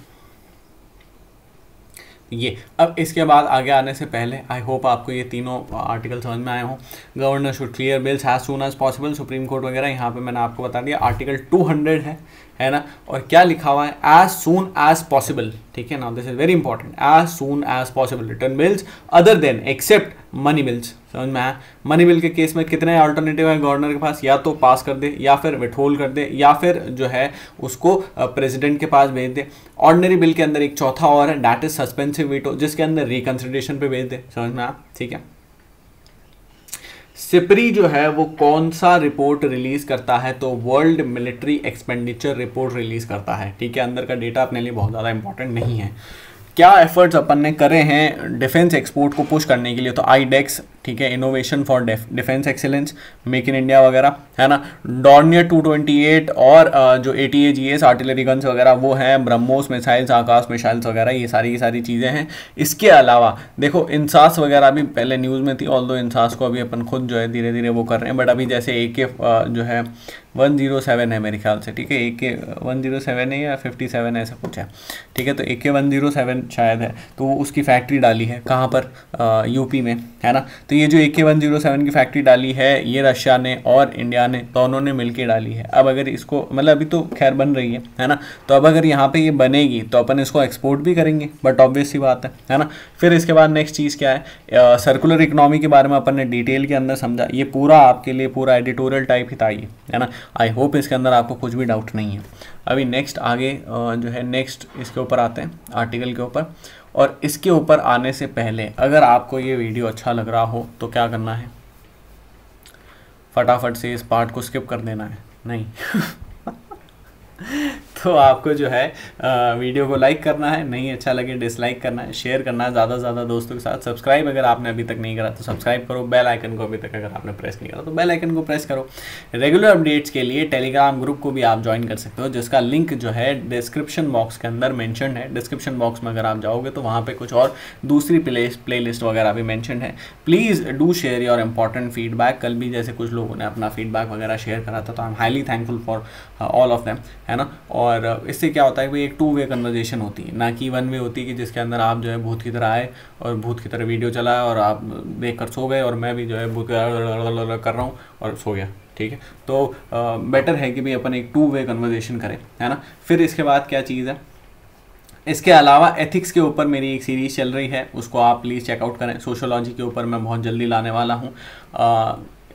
ये, अब इसके बाद आगे आने से पहले आई होप आपको ये तीनों आर्टिकल समझ में आए हों। Governor should clear bills as soon as possible, Supreme Court वगैरह, यहाँ पे मैंने आपको बता दिया। आर्टिकल 200 है ना, और क्या लिखा हुआ है, एज सून एज पॉसिबल, ठीक है ना, this is very important, as soon as possible return bills other than except money bills. समझ में आया। मनी बिल के केस में कितने अल्टरनेटिव है गवर्नर के पास, या तो पास कर दे, या फिर विथहोल्ड कर दे, या फिर जो है उसको प्रेसिडेंट के पास भेज दे। ऑर्डिनरी बिल के अंदर एक चौथा और है, दैट इज सस्पेंसिव वीटो, जिसके अंदर रिकंसिडरेशन पे भेज दे। समझ में आया, ठीक है। सिपरी जो है वो कौन सा रिपोर्ट रिलीज करता है, तो world military expenditure report release करता है, ठीक है। अंदर का डेटा अपने लिए बहुत ज़्यादा इंपॉर्टेंट नहीं है। क्या एफर्ट्स अपन ने करे हैं डिफेंस एक्सपोर्ट को पुश करने के लिए, तो आईडेक्स, ठीक है, innovation for defence excellence, make in India वगैरह, है ना। डॉर्नियर 228 और जो ATAGS आर्टिलरी गन्स वगैरह वो हैं, ब्रह्मोस मिसाइल्स, आकाश मिसाइल्स वगैरह, ये सारी चीज़ें हैं। इसके अलावा देखो इंसास वगैरह भी पहले न्यूज़ में थी, ऑल्दो इंसास को अभी अपन खुद जो है धीरे धीरे वो कर रहे हैं, बट अभी जैसे AK जो है 107 है मेरे ख्याल से, ठीक है, AK 107 है या 57 ऐसा कुछ है, ठीक है। तो AK 107 शायद है, तो वो उसकी फैक्ट्री डाली है कहाँ पर, यूपी में, है ना। तो ये जो AK 107 की फैक्ट्री डाली है ये रशिया ने और इंडिया ने दोनों ने मिलके डाली है। अब अगर इसको मतलब अभी तो खैर बन रही है ना, तो अब अगर यहाँ पे ये बनेगी तो अपन इसको एक्सपोर्ट भी करेंगे, बट ऑब्वियस सी बात है ना। फिर इसके बाद नेक्स्ट चीज़ क्या है, सर्कुलर इकोनॉमी के बारे में अपन ने डिटेल के अंदर समझा। ये पूरा आपके लिए पूरा एडिटोरियल टाइप ही था ये, है ना। आई होप इसके अंदर आपको कुछ भी डाउट नहीं है। अभी नेक्स्ट आगे जो है नेक्स्ट इसके ऊपर आते हैं, आर्टिकल के ऊपर। और इसके ऊपर आने से पहले अगर आपको ये वीडियो अच्छा लग रहा हो तो क्या करना है, फटाफट से इस पार्ट को स्किप कर देना है, नहीं तो आपको जो है वीडियो को लाइक करना है, नहीं अच्छा लगे डिसलाइक करना है, शेयर करना है ज़्यादा से ज़्यादा दोस्तों के साथ। सब्सक्राइब अगर आपने अभी तक नहीं करा तो सब्सक्राइब करो, बेल आइकन को अभी तक अगर आपने प्रेस नहीं करा तो बेल आइकन को प्रेस करो। रेगुलर अपडेट्स के लिए टेलीग्राम ग्रुप को भी आप ज्वाइन कर सकते हो, जिसका लिंक जो है डिस्क्रिप्शन बॉक्स के अंदर मेंशन है। डिस्क्रिप्शन बॉक्स में अगर आप जाओगे तो वहाँ पर कुछ और दूसरी प्ले लिस्ट वगैरह भी मैंशन है। Please do share your important feedback. कल भी जैसे कुछ लोगों ने अपना फीडबैक वगैरह शेयर करा था, तो I am highly thankful for all of them, है ना। और इससे क्या होता है कि एक 2 वे कन्वर्जेशन होती है, ना कि 1 वे होती है कि जिसके अंदर आप जो है भूत की तरह आए और भूत की तरह वीडियो चलाए और आप देख कर सो गए और मैं भी जो है भूत कर रहा हूँ और सो गया, ठीक है। तो बेटर है कि भाई अपन एक 2 वे कन्वर्जेशन करें, है ना। फिर इसके बाद क्या चीज़ है, इसके अलावा एथिक्स के ऊपर मेरी एक सीरीज़ चल रही है, उसको आप प्लीज़ चेकआउट करें। सोशोलॉजी के ऊपर मैं बहुत जल्दी लाने वाला हूँ।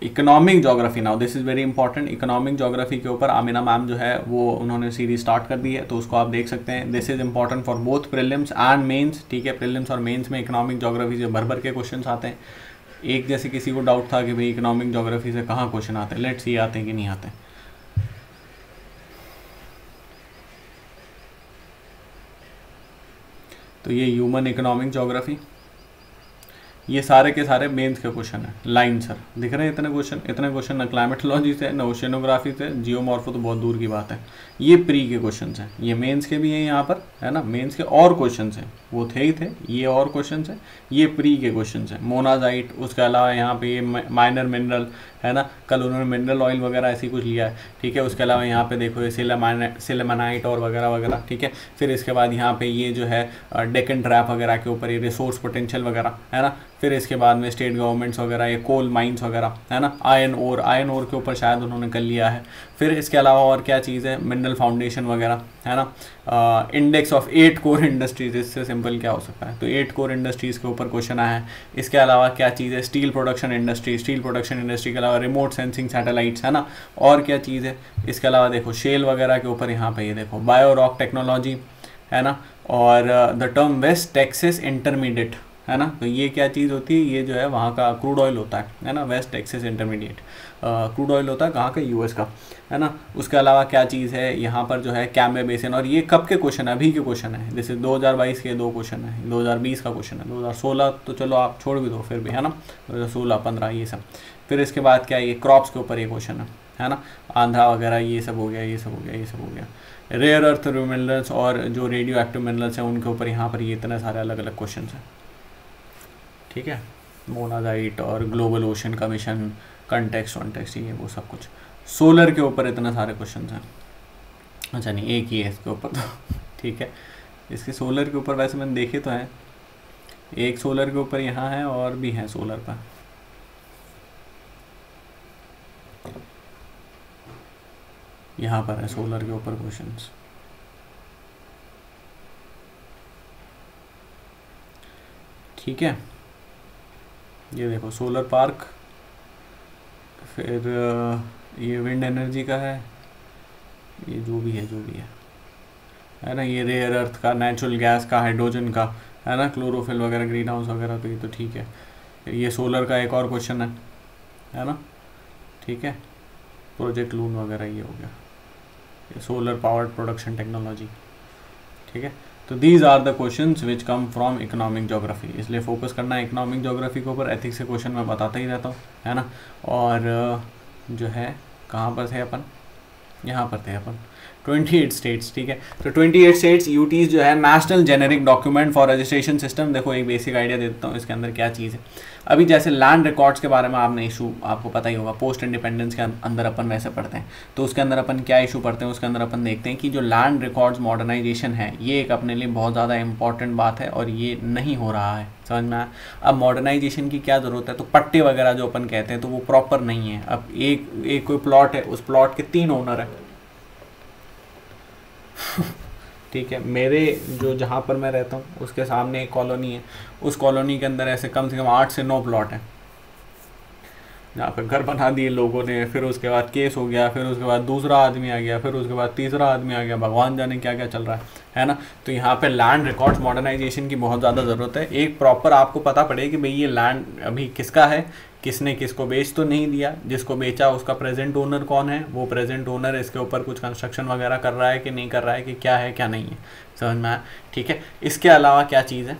Economic geography, now this is very important. Economic geography के ऊपर आमिना मैम जो है वो उन्होंने सीरीज स्टार्ट कर दी है, तो उसको आप देख सकते हैं। This is important for both prelims and mains, ठीक है। प्रीलिम्स और मेंस में इकोनॉमिक जोग्राफी से भर के क्वेश्चन आते हैं। एक जैसे किसी को डाउट था कि भाई इकोनॉमिक जोग्राफी से कहाँ क्वेश्चन आते हैं, लेट्स सी आते हैं कि नहीं आते हैं। तो ये ह्यूमन इकोनॉमिक जोग्राफी, ये सारे के सारे मेंस के क्वेश्चन है। लाइन सर दिख रहे हैं इतने क्वेश्चन ना क्लाइमेटोलॉजी से, ना ओशियनोग्राफी से, जियोमॉर्फो तो बहुत दूर की बात है। ये प्री के क्वेश्चन हैं, ये मेंस के भी हैं यहाँ पर, है ना। मेंस के और क्वेश्चन हैं, वो थे ही थे, ये और क्वेश्चन हैं, ये प्री के क्वेश्चन हैं। मोनाजाइट, उसके अलावा यहाँ पे ये माइनर मिनरल, है ना। कल उन्होंने मिनरल ऑयल वगैरह ऐसी कुछ लिया है, ठीक है। उसके अलावा यहाँ पे देखो ये सिलेमानाइट और वगैरह वगैरह, ठीक है। फिर इसके बाद यहाँ पे ये जो है डेकन ट्रैप वगैरह के ऊपर ये रिसोर्स पोटेंशियल वगैरह, है ना। फिर इसके बाद में स्टेट गवर्नमेंट्स वगैरह, ये कोल माइंस वगैरह, है ना। आयरन ओर के ऊपर शायद उन्होंने कर लिया है। फिर इसके अलावा और क्या चीज़ है, मिनरल फाउंडेशन वगैरह, है ना। इंडेक्स ऑफ 8 कोर इंडस्ट्रीज, इससे सिंपल क्या हो सकता है, तो 8 कोर इंडस्ट्रीज़ के ऊपर क्वेश्चन आया है। इसके अलावा क्या चीज़ है, स्टील प्रोडक्शन इंडस्ट्री के अलावा रिमोट सेंसिंग सैटेलाइट्स, है ना। और क्या चीज़ है, इसके अलावा देखो शेल वगैरह के ऊपर यहाँ पे ये देखो बायो रॉक टेक्नोलॉजी, है ना। और the term West Texas intermediate, है ना। तो ये क्या चीज़ होती है, ये जो है वहाँ का क्रूड ऑयल होता है ना, West Texas intermediate crude oil होता है, कहाँ का, यूएस का, है ना। उसके अलावा क्या चीज़ है यहाँ पर जो है कैम्बे बेसिन, और ये कब के क्वेश्चन है, अभी के क्वेश्चन है, जैसे 2022 के 2 क्वेश्चन है, 2020 का क्वेश्चन है, 2016 तो चलो आप छोड़ भी दो फिर भी, है ना, 2016, 15 ये सब। फिर इसके बाद क्या है, ये क्रॉप्स के ऊपर ये क्वेश्चन है ना, आंध्रा वगैरह ये सब हो गया, ये सब हो गया, ये सब हो गया। रेयर अर्थ मिनरल्स और जो रेडियो एक्टिव मिनरल्स हैं उनके ऊपर यहाँ पर ये इतने सारे अलग अलग क्वेश्चन हैं, ठीक है। मोनाजाइट और ग्लोबल ओशन कमीशन, कंटेक्स्ट वनटेक्स्ट, ये वो सब कुछ। सोलर के ऊपर इतने सारे क्वेश्चन हैं, अच्छा नहीं एक ही है इसके ऊपर तो ठीक है। इसके सोलर के ऊपर वैसे मैंने देखे तो हैं, एक सोलर के ऊपर यहाँ है और भी है सोलर पर, यहाँ पर है सोलर के ऊपर क्वेश्चंस, ठीक है। ये देखो सोलर पार्क, फिर ये विंड एनर्जी का है, ये जो भी है ना, ये रेयर अर्थ का, नेचुरल गैस का, हाइड्रोजन का, है ना, क्लोरोफिल वगैरह, ग्रीन हाउस वगैरह, तो ये तो ठीक है। ये सोलर का एक और क्वेश्चन है ना, ठीक है, प्रोजेक्ट लून वगैरह ये हो गया, ये सोलर पावर्ड प्रोडक्शन टेक्नोलॉजी, ठीक है। तो these are the questions which come from economic geography, इसलिए फोकस करना है इकोनॉमिक ज्योग्राफी के ऊपर। एथिक्स के क्वेश्चन मैं बताता ही रहता हूँ, है ना। और जो है कहाँ पर थे अपन, यहाँ पर थे अपन, 28 स्टेट्स, ठीक है। तो 28 स्टेट्स, यूटीज जो है national generic document for registration system. देखो एक बेसिक आइडिया दे देता हूँ इसके अंदर क्या चीज़ है। अभी जैसे लैंड रिकॉर्ड्स के बारे में आपने इशू आपको पता ही होगा, पोस्ट इंडिपेंडेंस के अंदर अपन वैसे पढ़ते हैं, तो उसके अंदर अपन क्या इशू पढ़ते हैं, उसके अंदर अपन देखते हैं कि जो लैंड रिकॉर्ड्स मॉडर्नाइजेशन है, ये एक अपने लिए बहुत ज़्यादा इंपॉर्टेंट बात है और ये नहीं हो रहा है, समझ में आया। अब मॉडर्नाइजेशन की क्या ज़रूरत है, तो पट्टे वगैरह जो अपन कहते हैं तो वो प्रॉपर नहीं है। अब एक कोई प्लॉट है, उस प्लॉट के 3 ओनर है ठीक है। मेरे जो जहाँ पर मैं रहता हूँ उसके सामने एक कॉलोनी है, उस कॉलोनी के अंदर ऐसे कम से कम 8 से 9 प्लॉट हैं जहाँ पर घर बना दिए लोगों ने, फिर उसके बाद केस हो गया, फिर उसके बाद दूसरा आदमी आ गया, फिर उसके बाद तीसरा आदमी आ गया, भगवान जाने क्या क्या चल रहा है ना। तो यहाँ पे लैंड रिकॉर्ड्स मॉडर्नाइजेशन की बहुत ज़्यादा ज़रूरत है। एक प्रॉपर आपको पता पड़े कि भाई ये लैंड अभी किसका है, किसने किसको बेच तो नहीं दिया, जिसको बेचा उसका प्रेजेंट ओनर कौन है, वो प्रेजेंट ओनर इसके ऊपर कुछ कंस्ट्रक्शन वगैरह कर रहा है कि नहीं कर रहा है, कि क्या है क्या नहीं है, समझ में आया, ठीक है। इसके अलावा क्या चीज़ है,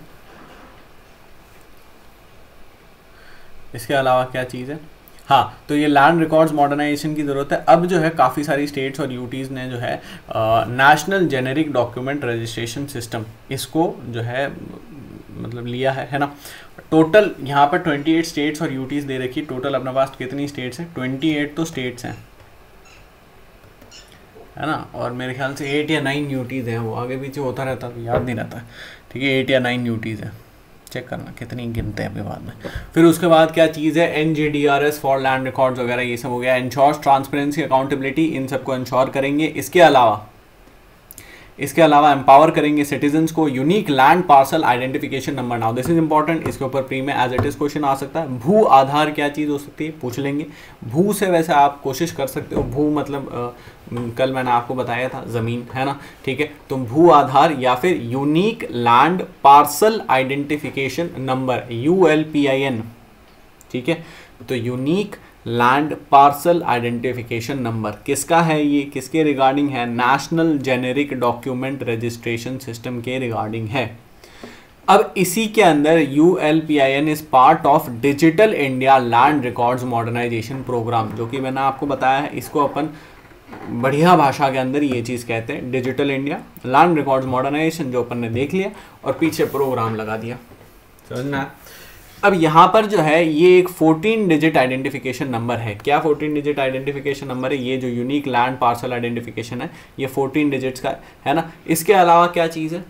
इसके अलावा क्या चीज़ है, हाँ, तो ये लैंड रिकॉर्ड्स मॉडर्नाइजेशन की ज़रूरत है। अब जो है काफ़ी सारी स्टेट्स और यूटीज़ ने जो है national generic document registration system, इसको जो है मतलब लिया है ना। टोटल यहाँ पर 28 स्टेट्स और यूटीज़ दे रखी। टोटल अपने पास कितनी स्टेट्स हैं, 28 तो स्टेट्स हैं, है ना, और मेरे ख्याल से 8 या 9 यूटीज़ हैं, वो आगे पीछे होता रहता तो याद नहीं रहता, ठीक है। 8 या 9 यूटीज़ हैं, चेक करना कितनी गिनते हैं अभी बाद में। फिर उसके बाद क्या चीज़ है, NGDRS फॉर लैंड रिकॉर्ड्स वगैरह ये सब हो गया। इंश्योर्स ट्रांसपेरेंसी, अकाउंटेबिलिटी, इन सबको इंश्योर करेंगे। इसके अलावा एम्पावर करेंगे सिटीजन्स को। Unique land parcel identification number, now this is important, इसके ऊपर प्री में एज इट इज क्वेश्चन आ सकता है। भू आधार क्या चीज़ हो सकती है, पूछ लेंगे। भू से वैसे आप कोशिश कर सकते हो, भू मतलब कल मैंने आपको बताया था ज़मीन, है ना, ठीक है। तो भू आधार या फिर unique land parcel identification number, ULPIN, ठीक है। तो unique land parcel identification number किसका है, ये किसके रिगार्डिंग है, national generic document registration system के रिगार्डिंग है। अब इसी के अंदर ULPIN is part of digital India land records modernisation programme, जो कि मैंने आपको बताया है। इसको अपन बढ़िया भाषा के अंदर ये चीज़ कहते हैं, digital India land records modernisation, जो अपन ने देख लिया और पीछे प्रोग्राम लगा दिया, समझना। अब यहाँ पर जो है ये एक 14 डिजिट आइडेंटिफिकेशन नंबर है। क्या 14 डिजिट आइडेंटिफिकेशन नंबर है, ये जो यूनिक लैंड पार्सल आइडेंटिफिकेशन है, ये 14 डिजिट्स का है ना। इसके अलावा क्या चीज़ है,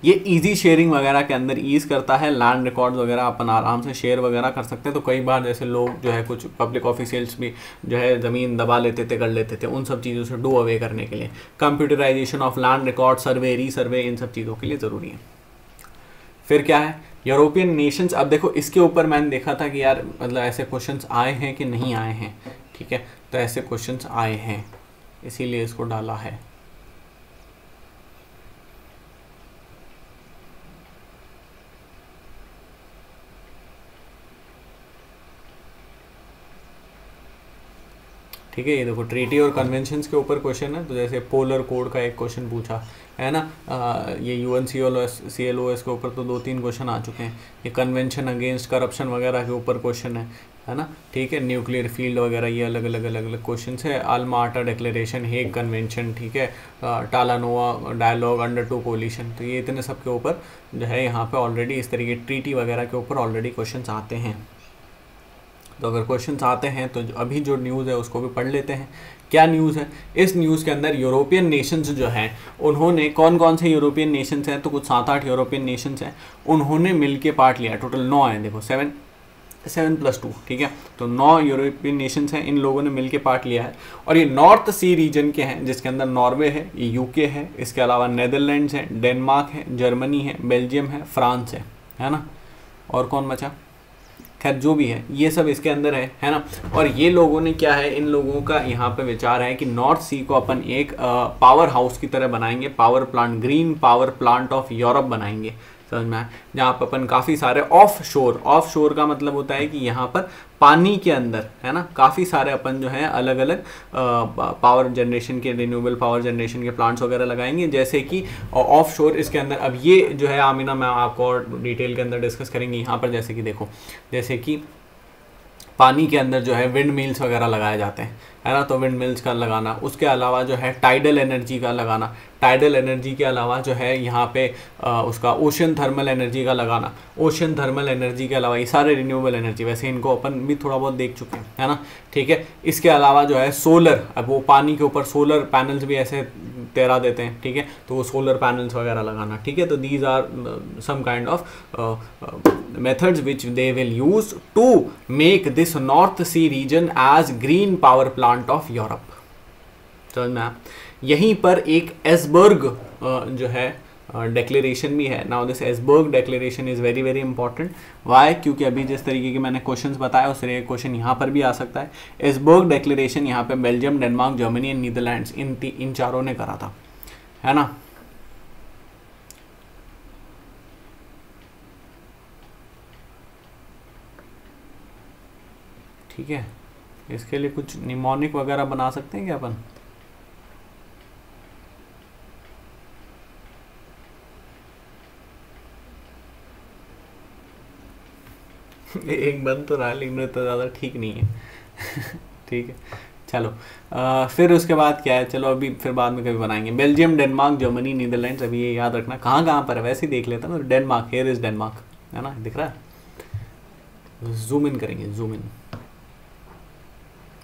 ये इजी शेयरिंग वगैरह के अंदर ईज करता है। लैंड रिकॉर्ड्स वगैरह अपन आराम से शेयर वगैरह कर सकते हैं। तो कई बार जैसे लोग जो है कुछ पब्लिक ऑफिशियल्स भी जो है ज़मीन दबा लेते थे, कर लेते थे, उन सब चीज़ों से डू अवे करने के लिए कंप्यूटराइजेशन ऑफ लैंड रिकॉर्ड, सर्वे, रीसर्वे, इन सब चीज़ों के लिए ज़रूरी है। फिर क्या है, यूरोपियन नेशंस। अब देखो इसके ऊपर मैंने देखा था कि यार मतलब ऐसे क्वेश्चंस आए हैं कि नहीं आए हैं, ठीक है। तो ऐसे क्वेश्चंस आए हैं, इसीलिए इसको डाला है। ठीक है। ये देखो ट्रीटी और कन्वेंशंस के ऊपर क्वेश्चन है, तो जैसे पोलर कोड का एक क्वेश्चन पूछा है ना, ये UNCLOS के ऊपर तो 2-3 क्वेश्चन आ चुके हैं। ये कन्वेंशन अगेंस्ट करप्शन वगैरह के ऊपर क्वेश्चन है ना, ठीक है। न्यूक्लियर फील्ड वगैरह ये अलग अलग क्वेश्चन है। अल्मा आटा डिक्लेरेशन, हेग कन्वेंशन, ठीक है, टालानोवा डायलॉग, अंडर 2 कोलिशन, तो ये इतने सब के ऊपर जो है यहाँ पे ऑलरेडी इस तरीके ट्रीटी वगैरह के ऊपर ऑलरेडी क्वेश्चन आते हैं। तो अगर क्वेश्चंस आते हैं तो अभी जो न्यूज़ है उसको भी पढ़ लेते हैं। क्या न्यूज़ है? इस न्यूज़ के अंदर यूरोपियन नेशंस जो हैं उन्होंने, कौन कौन से यूरोपियन नेशंस हैं, तो कुछ 7-8 यूरोपियन नेशंस हैं, उन्होंने मिलके पार्ट लिया। टोटल 9 हैं, देखो 7+2, ठीक है। तो 9 यूरोपियन नेशंस हैं, इन लोगों ने मिलके पार्ट लिया है। और ये नॉर्थ सी रीजन के हैं, जिसके अंदर नॉर्वे है, ये यूके है, इसके अलावा नेदरलैंड्स है, डेनमार्क है, जर्मनी है, बेल्जियम है, फ्रांस है ना, और कौन बचा, खैर जो भी है ये सब इसके अंदर है ना। और ये लोगों ने क्या है, इन लोगों का यहाँ पे विचार है कि नॉर्थ सी को अपन एक पावर हाउस की तरह बनाएंगे, power plant, green power plant of Europe बनाएंगे, समझ में आया, जहाँ पर अपन काफ़ी सारे ऑफ शोर का मतलब होता है कि यहाँ पर पानी के अंदर है ना काफ़ी सारे अपन जो है अलग अलग पावर जनरेशन के, रिन्यूएबल पावर जनरेशन के प्लांट्स वगैरह लगाएंगे, जैसे कि ऑफ शोर। इसके अंदर अब ये जो है आमिना मैं आपको और डिटेल के अंदर डिस्कस करेंगे यहाँ पर। जैसे कि देखो, जैसे कि पानी के अंदर जो है विंड मिल्स वगैरह लगाए जाते हैं, है ना, तो विंड मिल्स का लगाना, उसके अलावा जो है टाइडल एनर्जी का लगाना, टाइडल एनर्जी के अलावा जो है यहाँ पे उसका ओशन थर्मल एनर्जी का लगाना, ओशन थर्मल एनर्जी के अलावा ये सारे रिन्यूएबल एनर्जी, वैसे इनको अपन भी थोड़ा बहुत देख चुके हैं, है ना, ठीक है। इसके अलावा जो है सोलर, अब वो पानी के ऊपर सोलर पैनल्स भी ऐसे तैरा देते हैं, ठीक है, तो वो सोलर पैनल्स वगैरह लगाना, ठीक है। तो these are some kind of methods which they will use to make this North Sea region as green power plant of Europe। समझ में? यहीं पर एक एसबर्ग जो है डेक्लेरेशन भी है। Now this Esbjerg declaration is very very important. Why? क्योंकि अभी जिस तरीके के मैंने क्वेश्चंस बताया उस तरह के क्वेश्चन यहाँ पर भी आ सकता है। एसबर्ग डेक्लेरेशन यहाँ पे Belgium, Denmark, Germany and Netherlands इन चारों ने करा था, है ना। ठीक है, इसके लिए कुछ निमोनिक वगैरह बना सकते हैं क्या अपन? एक बन तो रहा है लेकिन तो ज़्यादा ठीक नहीं है। ठीक है, चलो फिर उसके बाद क्या है, चलो अभी फिर बाद में कभी बनाएंगे। बेल्जियम, डेनमार्क, जर्मनी, नीदरलैंड्स, अभी ये याद रखना कहाँ कहाँ पर है, वैसे ही देख लेता ना। डेनमार्क, हेयर इज डेनमार्क, है ना, दिख रहा है, जूम इन करेंगे, जूम इन,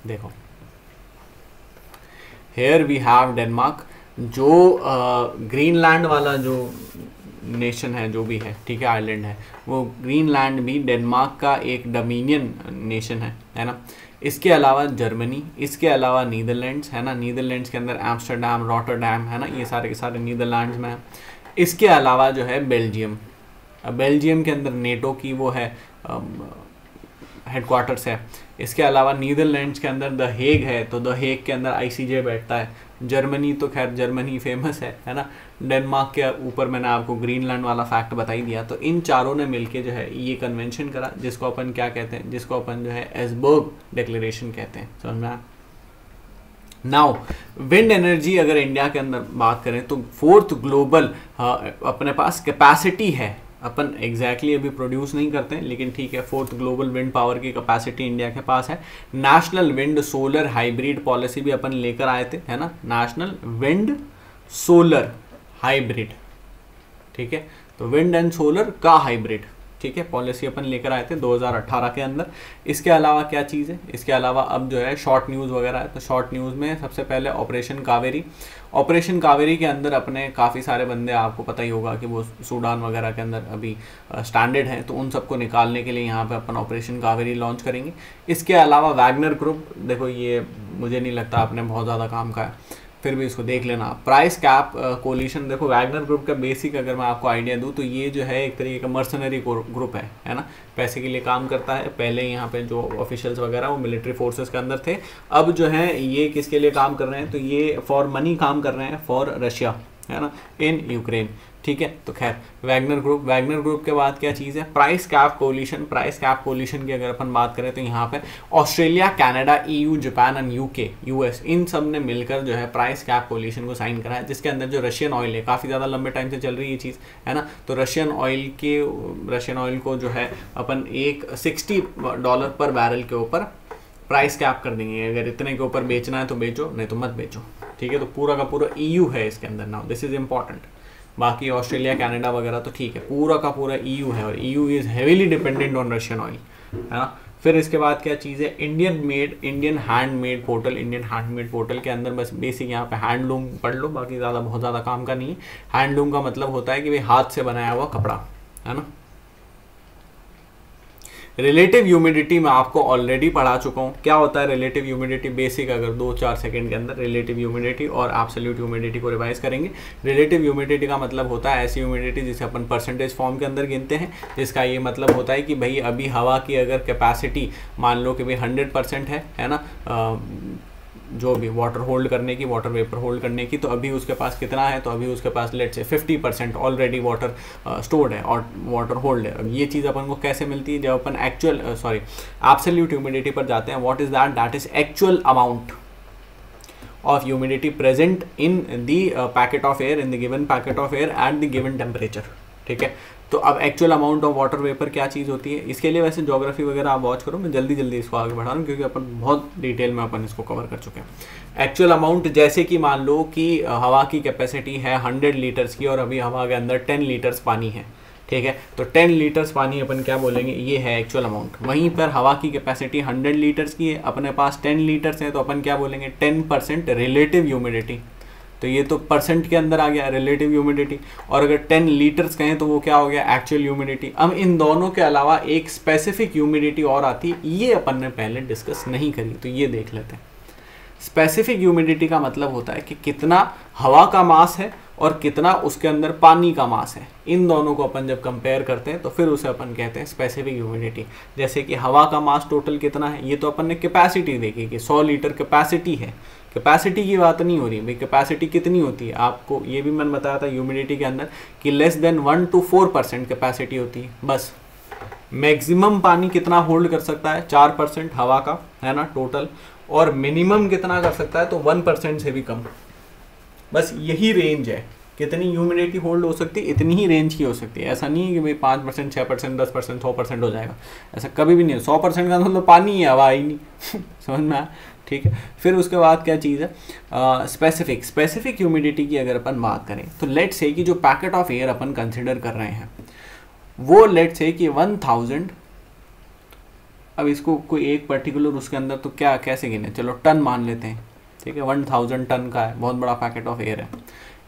देखो हेयर वी हैव डेनमार्क, जो ग्रीनलैंड वाला जो नेशन है, जो भी है, ठीक है, आइलैंड है, वो ग्रीनलैंड भी डेनमार्क का एक डोमिनियन नेशन है ना। इसके अलावा जर्मनी, इसके अलावा नीदरलैंड्स, है ना, नीदरलैंड्स के अंदर एम्स्टरडैम, रॉटरडैम, है ना, ये सारे के सारे नीदरलैंड्स में है। इसके अलावा जो है बेल्जियम, बेल्जियम के अंदर नेटो की वो है हेडक्वार्टर्स है। इसके अलावा नीदरलैंड्स के अंदर द हेग है, तो द हेग के अंदर ICJ बैठता है। जर्मनी तो खैर जर्मनी फेमस है ना। डेनमार्क के ऊपर मैंने आपको ग्रीनलैंड वाला फैक्ट बता ही दिया। तो इन चारों ने मिलके जो है ये कन्वेंशन करा, जिसको अपन क्या कहते हैं, जिसको अपन जो है एसबर्ग डिक्लेरेशन कहते हैं, समझ में आया। नाउ विंड एनर्जी अगर इंडिया के अंदर बात करें तो 4th ग्लोबल अपने पास कैपेसिटी है, अपन एग्जैक्टली अभी प्रोड्यूस नहीं करते हैं लेकिन ठीक है, 4th ग्लोबल विंड पावर की कैपेसिटी इंडिया के पास है। National wind solar hybrid policy भी अपन लेकर आए थे, है ना, नेशनल विंड सोलर हाइब्रिड, ठीक है, तो विंड एंड सोलर का हाइब्रिड, ठीक है, पॉलिसी अपन लेकर आए थे 2018 के अंदर। इसके अलावा क्या चीज़ है, इसके अलावा अब जो है शॉर्ट न्यूज़ वगैरह है, तो शॉर्ट न्यूज़ में सबसे पहले ऑपरेशन कावेरी। ऑपरेशन कावेरी के अंदर अपने काफ़ी सारे बंदे, आपको पता ही होगा कि वो सूडान वगैरह के अंदर अभी स्टैंडर्ड हैं, तो उन सबको निकालने के लिए यहाँ पे अपन ऑपरेशन कावेरी लॉन्च करेंगे। इसके अलावा वैगनर ग्रुप, देखो ये मुझे नहीं लगता आपने बहुत ज़्यादा काम का है, फिर भी इसको देख लेना। प्राइस कैप कोलिशन, देखो वैगनर ग्रुप का बेसिक अगर मैं आपको आइडिया दूं तो ये जो है एक तरीके का मर्सनरी ग्रुप है ना, पैसे के लिए काम करता है। पहले यहाँ पे जो ऑफिशियल्स वगैरह वो मिलिट्री फोर्सेस के अंदर थे, अब जो है ये किसके लिए काम कर रहे हैं, तो ये फॉर मनी काम कर रहे हैं, फॉर रशिया, है ना, इन यूक्रेन। ठीक है, तो खैर वैगनर ग्रुप के बाद क्या चीज़ है, price cap coalition. Price cap coalition की अगर अपन बात करें तो यहाँ पे Australia, Canada, EU, Japan and UK, US, इन सब ने मिलकर जो है प्राइस कैप कोलिशन को साइन करा है, जिसके अंदर जो रशियन ऑयल है, काफ़ी ज़्यादा लंबे टाइम से चल रही है चीज़, है ना, तो रशियन ऑयल को जो है अपन एक $60 पर बैरल के ऊपर प्राइस कैप कर देंगे। अगर इतने के ऊपर बेचना है तो बेचो, नहीं तो मत बेचो। ठीक है, तो पूरा का पूरा EU है इसके अंदर। Now this is important. बाकी ऑस्ट्रेलिया, कनाडा वगैरह तो ठीक है, पूरा का पूरा EU है, और EU is heavily dependent on Russian oil, है ना। फिर इसके बाद क्या चीज़ है, Indian handmade portal. Indian handmade portal के अंदर बस बेसिक यहाँ पे हैंडलूम पढ़ लो, बाकी बहुत ज़्यादा काम का नहीं है। हैंडलूम का मतलब होता है कि भाई हाथ से बनाया हुआ कपड़ा, है ना। रिलेटिव ह्यूमिडिटी मैं आपको ऑलरेडी पढ़ा चुका हूँ। क्या होता है रिलेटिव ह्यूमिडिटी, बेसिक अगर 2-4 सेकंड के अंदर रिलेटिव ह्यूमिडिटी और एब्सोल्यूट ह्यूमिडिटी को रिवाइज करेंगे। रिलेटिव ह्यूमिडिटी का मतलब होता है ऐसी ह्यूमिडिटी जिसे अपन परसेंटेज फॉर्म के अंदर गिनते हैं, जिसका ये मतलब होता है कि भाई अभी हवा की अगर कैपेसिटी मान लो कि भाई 100% है ना, जो भी वाटर होल्ड करने की, वाटर वेपर होल्ड करने की, तो अभी उसके पास कितना है, तो अभी उसके पास let's say 50% already water stored है और वाटर होल्ड है। अब ये चीज़ अपन को कैसे मिलती है, जब अपन एब्सोल्यूट ह्यूमिडिटी पर जाते हैं। What is that, that is actual amount of humidity present in the packet of air, in the given packet of air at the given temperature। ठीक है, तो अब actual amount of water vapour क्या चीज़ होती है, इसके लिए वैसे ज्योग्राफी वगैरह आप वॉच करो, मैं जल्दी इसको आगे बढ़ा रहा हूँ क्योंकि अपन बहुत डिटेल में अपन इसको कवर कर चुके हैं। एक्चुअल अमाउंट जैसे कि मान लो कि हवा की कैपेसिटी है 100 लीटर्स की और अभी हवा के अंदर 10 लीटर्स पानी है। ठीक है, तो 10 लीटर्स पानी अपन क्या बोलेंगे, ये है एक्चुअल अमाउंट। वहीं पर हवा की कैपेसिटी 100 लीटर्स की है, अपने पास 10 लीटर्स है, तो अपन क्या बोलेंगे 10% रिलेटिव ह्यूमिडिटी। तो ये तो परसेंट के अंदर आ गया रिलेटिव ह्यूमिडिटी, और अगर 10 लीटर्स कहें तो वो क्या हो गया एक्चुअल ह्यूमिडिटी। अब इन दोनों के अलावा एक स्पेसिफिक ह्यूमिडिटी और आती है, ये अपन ने पहले डिस्कस नहीं करी, तो ये देख लेते हैं। स्पेसिफिक ह्यूमिडिटी का मतलब होता है कि कितना हवा का मास है और कितना उसके अंदर पानी का मास है। इन दोनों को अपन जब कंपेयर करते हैं तो फिर उसे अपन कहते हैं स्पेसिफिक ह्यूमिडिटी। जैसे कि हवा का मास टोटल कितना है, ये तो अपन ने कैपेसिटी देखी कि 100 लीटर कैपेसिटी है। कैपेसिटी की बात नहीं हो रही भाई, कैपेसिटी कितनी होती है, आपको ये भी मैंने बताया था ह्यूमिडिटी के अंदर कि लेस देन 1 to 4% कैपेसिटी होती है बस। मैक्सिमम पानी कितना होल्ड कर सकता है, 4% हवा का, है ना, टोटल, और मिनिमम कितना कर सकता है, तो 1% से भी कम। बस यही रेंज है, कितनी ह्यूमिडिटी होल्ड हो सकती है, इतनी ही रेंज की हो सकती है। ऐसा नहीं है कि भाई 5%, 6%, 10%, 100% हो जाएगा, ऐसा कभी भी नहीं है। 100% का मतलब पानी ही है, हवा ही नहीं समझ में आया। ठीक है, फिर उसके बाद क्या चीज़ है, स्पेसिफिक ह्यूमिडिटी की अगर अपन बात करें तो लेट्स से कि जो packet of air upon consider कर रहे हैं वो लेट्स से कि 1000, अब इसको कोई एक पर्टिकुलर उसके अंदर तो क्या कैसे गिने, चलो टन मान लेते हैं। ठीक है, 1000 टन का है, बहुत बड़ा पैकेट ऑफ एयर है।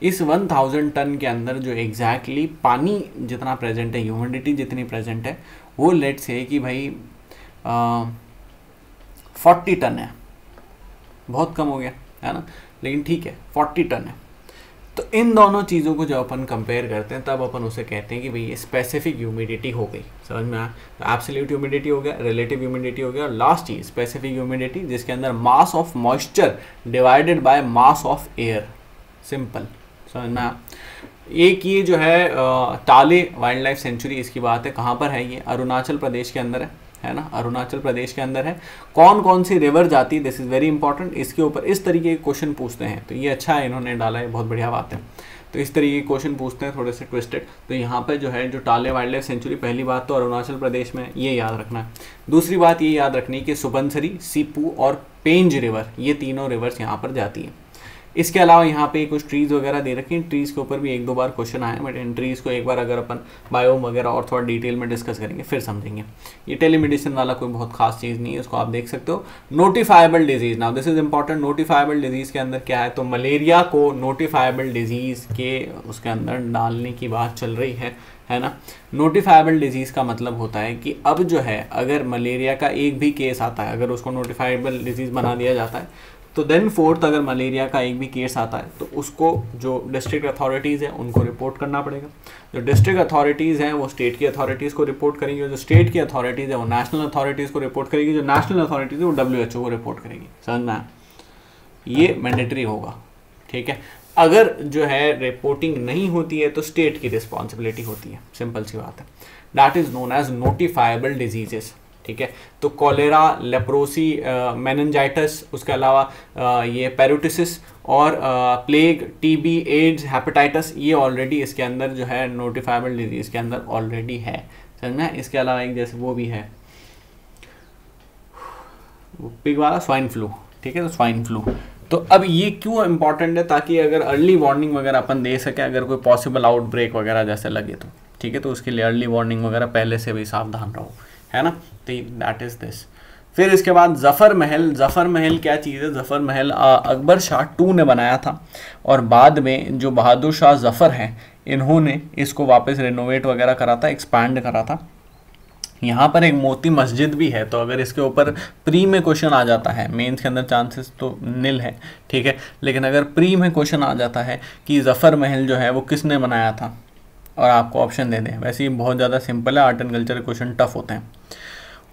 इस 1000 टन के अंदर जो एग्जैक्टली पानी जितना प्रेजेंट है, ह्यूमिडिटी जितनी प्रेजेंट है, वो लेट्स से कि भाई 40 टन है। बहुत कम हो गया है ना, लेकिन ठीक है 40 टन है। तो इन दोनों चीज़ों को जब अपन कंपेयर करते हैं तब अपन उसे कहते हैं कि भाई ये स्पेसिफिक ह्यूमिडिटी हो गई। समझ में आया, तो एब्सोल्यूट ह्यूमिडिटी हो गया, रिलेटिव ह्यूमिडिटी हो गया, और लास्ट चीज स्पेसिफिक ह्यूमिडिटी जिसके अंदर mass of moisture divided by mass of air. Simple, समझ में आया। एक ये जो है टाले वाइल्ड लाइफ सेंचुरी, इसकी बात है, कहाँ पर है ये, अरुणाचल प्रदेश के अंदर है ना, अरुणाचल प्रदेश के अंदर है। कौन कौन सी रिवर जाती है, दिस इज़ वेरी इंपॉर्टेंट। इसके ऊपर इस तरीके के क्वेश्चन पूछते हैं, तो ये अच्छा है इन्होंने डाला है, बहुत बढ़िया बात है। तो इस तरीके के क्वेश्चन पूछते हैं थोड़े से ट्विस्टेड। तो यहाँ पे जो है जो टाले वाइल्ड लाइफ सेंचुरी, पहली बात तो अरुणाचल प्रदेश में, ये याद रखना है। दूसरी बात ये याद रखनी है कि सुबनसिरी, सीपू और पेंज रिवर, ये तीनों रिवर्स यहाँ पर जाती है। इसके अलावा यहाँ पे कुछ ट्रीज़ वगैरह दे रखे हैं, ट्रीज़ के ऊपर भी 1-2 बार क्वेश्चन आए, बट इन ट्रीज़ को एक बार अगर अपन बायोम वगैरह और थोड़ा डिटेल में डिस्कस करेंगे फिर समझेंगे। ये टेलीमेडिसिन वाला कोई बहुत खास चीज़ नहीं है, उसको आप देख सकते हो। Notifiable disease, now this is important. Notifiable disease के अंदर क्या है, तो मलेरिया को नोटिफाइबल डिजीज़ के उसके अंदर डालने की बात चल रही है ना। नोटिफाइबल डिजीज़ का मतलब होता है कि अब जो है अगर मलेरिया का एक भी केस आता है, अगर उसको नोटिफाइबल डिजीज़ बना दिया जाता है, तो देन फोर्थ अगर मलेरिया का एक भी केस आता है तो उसको जो डिस्ट्रिक्ट अथॉरिटीज़ हैं उनको रिपोर्ट करना पड़ेगा। जो डिस्ट्रिक्ट अथॉरिटीज़ हैं वो स्टेट की अथॉरिटीज़ को रिपोर्ट करेंगी, जो स्टेट की अथॉरिटीज़ है वो नेशनल अथॉरिटीज़ को रिपोर्ट करेगी, जो नेशनल अथॉरिटीज़ है वो WHO को रिपोर्ट करेगी। समझ में, ये मैंडेटरी होगा। ठीक है, अगर जो है रिपोर्टिंग नहीं होती है तो स्टेट की रिस्पॉन्सिबिलिटी होती है, सिंपल सी बात है। That is known as notifiable diseases, ठीक है। तो कॉलेरा, लेप्रोसी, मेनिंजाइटिस, उसके अलावा ये पेरोटिसिस और प्लेग, टीबी, एड्स, हेपेटाइटिस, ये ऑलरेडी इसके अंदर जो है नोटिफाइबल डिजीज के अंदर ऑलरेडी है, समझना। इसके अलावा एक जैसे वो भी है पिग वाला स्वाइन फ्लू, ठीक है। तो स्वाइन फ्लू, तो अब ये क्यों इंपॉर्टेंट है, ताकि अगर अर्ली वार्निंग वगैरह अपन दे सके अगर कोई पॉसिबल आउटब्रेक वगैरह जैसे लगे तो, ठीक है। तो उसके लिए अर्ली वार्निंग वगैरह पहले से भी सावधान रहो, है ना। तो दैट इज दिस। फिर इसके बाद जफ़र महल। जफ़र महल क्या चीज़ है? जफ़र महल अकबर शाह 2 ने बनाया था, और बाद में जो बहादुर शाह जफ़र हैं इन्होंने इसको वापस रिनोवेट वगैरह करा था, एक्सपैंड करा था। यहाँ पर एक मोती मस्जिद भी है, तो अगर इसके ऊपर प्री में क्वेश्चन आ जाता है, मेंस के अंदर चांसेस तो निल है, ठीक है, लेकिन अगर प्री में क्वेश्चन आ जाता है कि जफ़र महल जो है वो किसने बनाया था और आपको ऑप्शन दे दें, वैसे ही बहुत ज़्यादा सिंपल है, आर्ट एंड कल्चर के क्वेश्चन टफ होते हैं।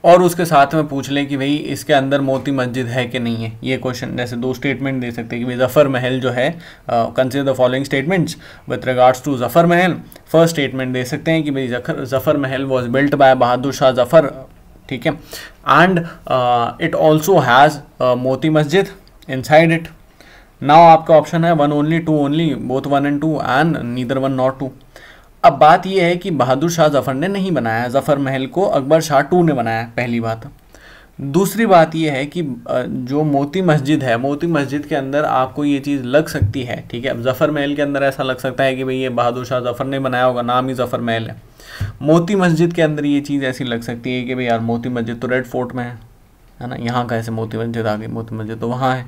और उसके साथ में पूछ लें कि भाई इसके अंदर मोती मस्जिद है कि नहीं है, ये क्वेश्चन जैसे 2 स्टेटमेंट दे सकते हैं कि भाई जफ़र महल जो है, consider the following statements with regards to Zafar Mahal. First statement दे सकते हैं कि भाई जफ़र महल was built by Bahadur Shah Zafar, ठीक है, and it also has Moti Masjid inside it. Now आपका ऑप्शन है 1 only, 2 only, both 1 and 2 and neither 1 not 2। अब बात यह है कि बहादुर शाह जफ़र ने नहीं बनाया जफ़र महल को, अकबर शाह 2 ने बनाया, पहली बात। दूसरी बात यह है कि जो मोती मस्जिद है, मोती मस्जिद के अंदर आपको ये चीज़ लग सकती है, ठीक है। अब जफ़र महल के अंदर ऐसा लग सकता है कि भाई ये बहादुर शाह जफ़र ने बनाया होगा, नाम ही जफ़र महल है। मोती मस्जिद के अंदर ये चीज़ ऐसी लग सकती है कि भाई यार मोती मस्जिद तो रेड फोर्ट में है ना, यहाँ का ऐसे मोती मस्जिद आ गई, मोती मस्जिद तो वहाँ है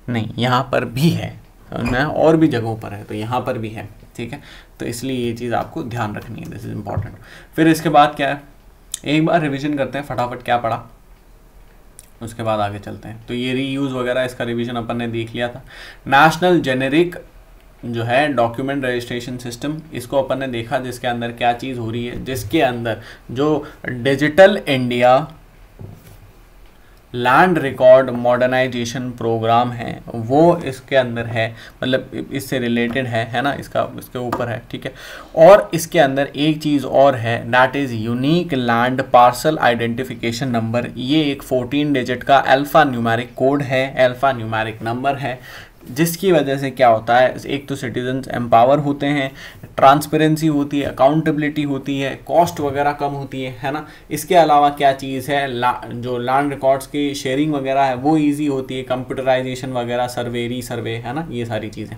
नहीं, यहाँ पर भी है ना, और भी जगहों पर है, तो यहाँ पर भी है, ठीक है। तो इसलिए ये चीज़ आपको ध्यान रखनी है, दिस इज इम्पॉर्टेंट। फिर इसके बाद क्या है, एक बार रिवीजन करते हैं फटाफट क्या पढ़ा, उसके बाद आगे चलते हैं। तो ये रीयूज़ वगैरह इसका रिवीजन अपन ने देख लिया था। नेशनल जेनेरिक जो है डॉक्यूमेंट रजिस्ट्रेशन सिस्टम, इसको अपन ने देखा, जिसके अंदर क्या चीज़ हो रही है, जिसके अंदर जो digital India land record modernisation programme है वो इसके अंदर है, मतलब इससे रिलेटेड है ना, इसके ऊपर है, ठीक है। और इसके अंदर एक चीज़ और है, that is unique land parcel identification number. ये एक 14 डिजिट का अल्फ़ा न्यूमेरिक कोड है, अल्फ़ा न्यूमेरिक नंबर है, जिसकी वजह से क्या होता है, एक तो सिटीजन्स एम्पावर होते हैं, ट्रांसपेरेंसी होती है, अकाउंटेबिलिटी होती है, कॉस्ट वगैरह कम होती है ना। इसके अलावा क्या चीज़ है, जो लैंड रिकॉर्ड्स की शेयरिंग वगैरह है वो इजी होती है, कंप्यूटराइजेशन वगैरह, सर्वे है ना, ये सारी चीज़ें।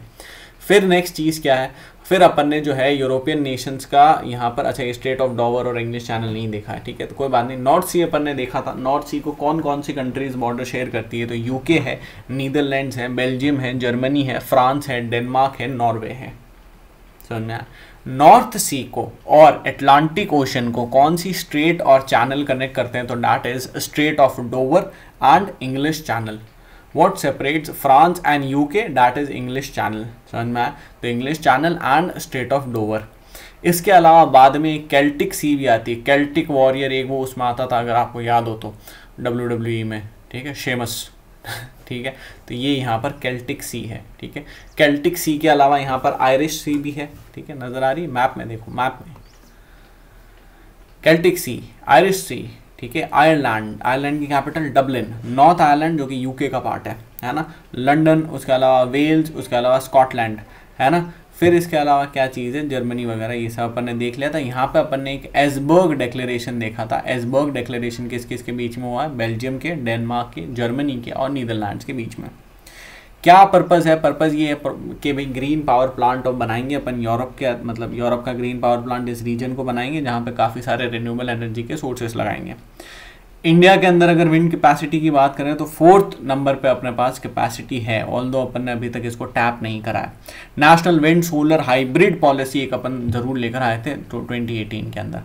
फिर नेक्स्ट चीज़ क्या है, फिर अपन ने जो है यूरोपियन नेशंस का यहाँ पर, अच्छा ये स्ट्रेट ऑफ डॉवर और इंग्लिश चैनल नहीं देखा है, ठीक है, तो कोई बात नहीं। नॉर्थ सी अपन ने देखा था, नॉर्थ सी को कौन कौन सी कंट्रीज बॉर्डर शेयर करती है, तो यूके है, नीदरलैंड्स है, बेल्जियम है, जर्मनी है, फ्रांस है, डेनमार्क है, नॉर्वे है। समझना, नॉर्थ सी को और अटलांटिक ओशन को कौन सी स्ट्रेट और चैनल कनेक्ट करते हैं, तो that is straight of Dover and English channel. What separates France and UK? That is English Channel। समझ में आया, तो English channel and straight of Dover. इसके अलावा बाद में केल्टिक सी भी आती है, केल्टिक वॉरियर एक वो उसमें आता था, अगर आपको याद हो तो WWE में, ठीक है, शेमस ठीक है। तो ये यहाँ पर केल्टिक सी है, ठीक है। केल्टिक सी के अलावा यहाँ पर आयरिश सी भी है, ठीक है, नजर आ रही है मैप में, देखो मैप में केल्टिक सी, आयरिश सी, ठीक है। आयरलैंड की कैपिटल डबलिन, नॉर्थ आयरलैंड जो कि यूके का पार्ट है ना, लंदन, उसके अलावा वेल्स, उसके अलावा स्कॉटलैंड, है ना। फिर इसके अलावा क्या चीज़ है, जर्मनी वगैरह, ये सब अपन ने देख लिया था। यहाँ पे अपन ने एक एसबर्ग डिक्लेरेशन देखा था। एसबर्ग डिक्लेरेशन किस किस के बीच में हुआ है, बेल्जियम के, डेनमार्क के, जर्मनी के और नीदरलैंड्स के बीच में। क्या पर्पज़ है, पर्पज़ ये है कि भाई ग्रीन पावर प्लांट अब बनाएंगे अपन यूरोप के, मतलब यूरोप का ग्रीन पावर प्लांट इस रीजन को बनाएंगे जहाँ पे काफ़ी सारे रिन्यूएबल एनर्जी के सोर्सेस लगाएंगे। इंडिया के अंदर अगर विंड कैपेसिटी की बात करें तो 4th नंबर पे अपने पास कैपेसिटी है, ऑल्दो अपन ने अभी तक इसको टैप नहीं करा है। National wind solar hybrid policy एक अपन ज़रूर लेकर आए थे 2018 के अंदर।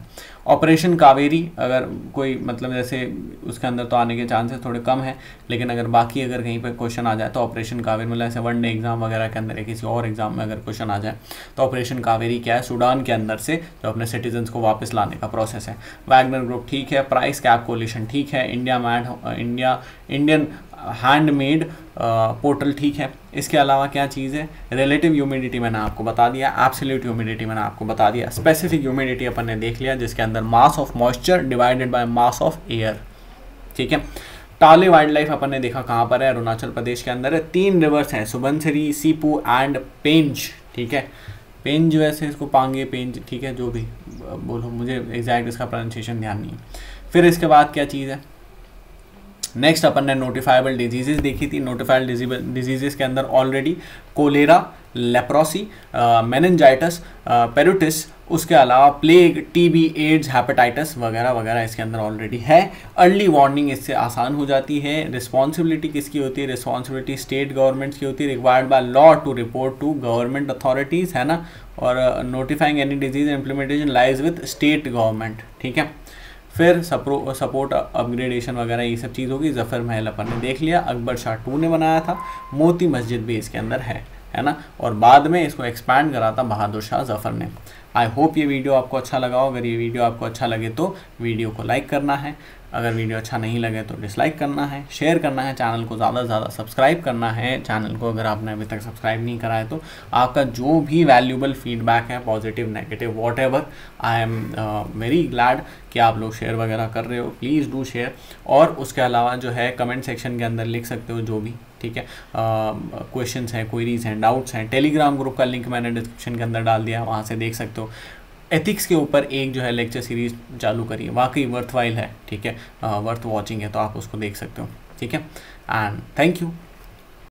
ऑपरेशन कावेरी, अगर कोई मतलब जैसे उसके अंदर तो आने के चांसेस थोड़े कम है, लेकिन अगर बाकी अगर कहीं पर क्वेश्चन आ जाए तो ऑपरेशन कावेरी, मतलब ऐसे 1 डे एग्जाम वगैरह के अंदर या किसी और एग्जाम में अगर क्वेश्चन आ जाए तो ऑपरेशन कावेरी क्या है, सूडान के अंदर से जो अपने सिटीजन्स को वापस लाने का प्रोसेस है। वैगनर ग्रुप ठीक है, प्राइस कैप कोलिशन ठीक है, इंडियन हैंडमेड पोर्टल, ठीक है। इसके अलावा क्या चीज़ है, रिलेटिव ह्यूमिडिटी मैंने आपको बता दिया, एब्सोल्यूट ह्यूमिडिटी मैंने आपको बता दिया, स्पेसिफिक ह्यूमिडिटी अपन ने देख लिया जिसके अंदर mass of moisture divided by mass of air, ठीक है। टाले वाइल्ड लाइफ अपन ने देखा कहाँ पर है, अरुणाचल प्रदेश के अंदर है। 3 रिवर्स हैं, सुबनसिरी, सीपू एंड पेंच, ठीक है। पेंज वैसे इसको पांगे पेंज, ठीक है, जो भी बोलो, मुझे एग्जैक्ट इसका प्रोनाउंसिएशन ध्यान नहीं है। फिर इसके बाद क्या चीज़ है, नेक्स्ट अपन ने नोटिफाइबल डिजीजेस देखी थी। नोटिफाइबल डिजीजेस के अंदर ऑलरेडी कोलेरा, लेप्रोसी, मेनिंजाइटिस, पेरुटिस, उसके अलावा प्लेग, टीबी, एड्स, हेपेटाइटिस वगैरह वगैरह इसके अंदर ऑलरेडी है। अर्ली वार्निंग इससे आसान हो जाती है। रिस्पॉन्सिबिलिटी किसकी होती है, रिस्पॉन्सिबिलिटी स्टेट गवर्नमेंट्स की होती है, required by law to report to government authorities, है ना। और notifying any disease implementation lies with state government, ठीक है। फिर सपोर्ट अपग्रेडेशन वगैरह ये सब चीज़ होगी। जफ़र महल अपन ने देख लिया, अकबर शाह 2 ने बनाया था, मोती मस्जिद भी इसके अंदर है ना। और बाद में इसको एक्सपैंड करा था बहादुर शाह जफ़र ने। आई होप ये वीडियो आपको अच्छा लगा हो। अगर ये वीडियो आपको अच्छा लगे तो वीडियो को लाइक करना है, अगर वीडियो अच्छा नहीं लगे तो डिसलाइक करना है, शेयर करना है, चैनल को ज़्यादा से ज़्यादा सब्सक्राइब करना है। चैनल को अगर आपने अभी तक सब्सक्राइब नहीं करा है तो आपका जो भी वैल्यूबल फीडबैक है, positive negative what ever, I am very glad कि आप लोग शेयर वगैरह कर रहे हो। Please do share. और उसके अलावा जो है कमेंट सेक्शन के अंदर लिख सकते हो जो भी, ठीक है, क्वेश्चंस हैं, क्वेरीज हैं, डाउट्स हैं। टेलीग्राम ग्रुप का लिंक मैंने डिस्क्रिप्शन के अंदर डाल दिया, वहाँ से देख सकते हो। एथिक्स के ऊपर एक जो है लेक्चर सीरीज चालू करिए, वाकई वर्थ वाइल है, ठीक है, वर्थ वॉचिंग है, तो आप उसको देख सकते हो, ठीक है। And thank you.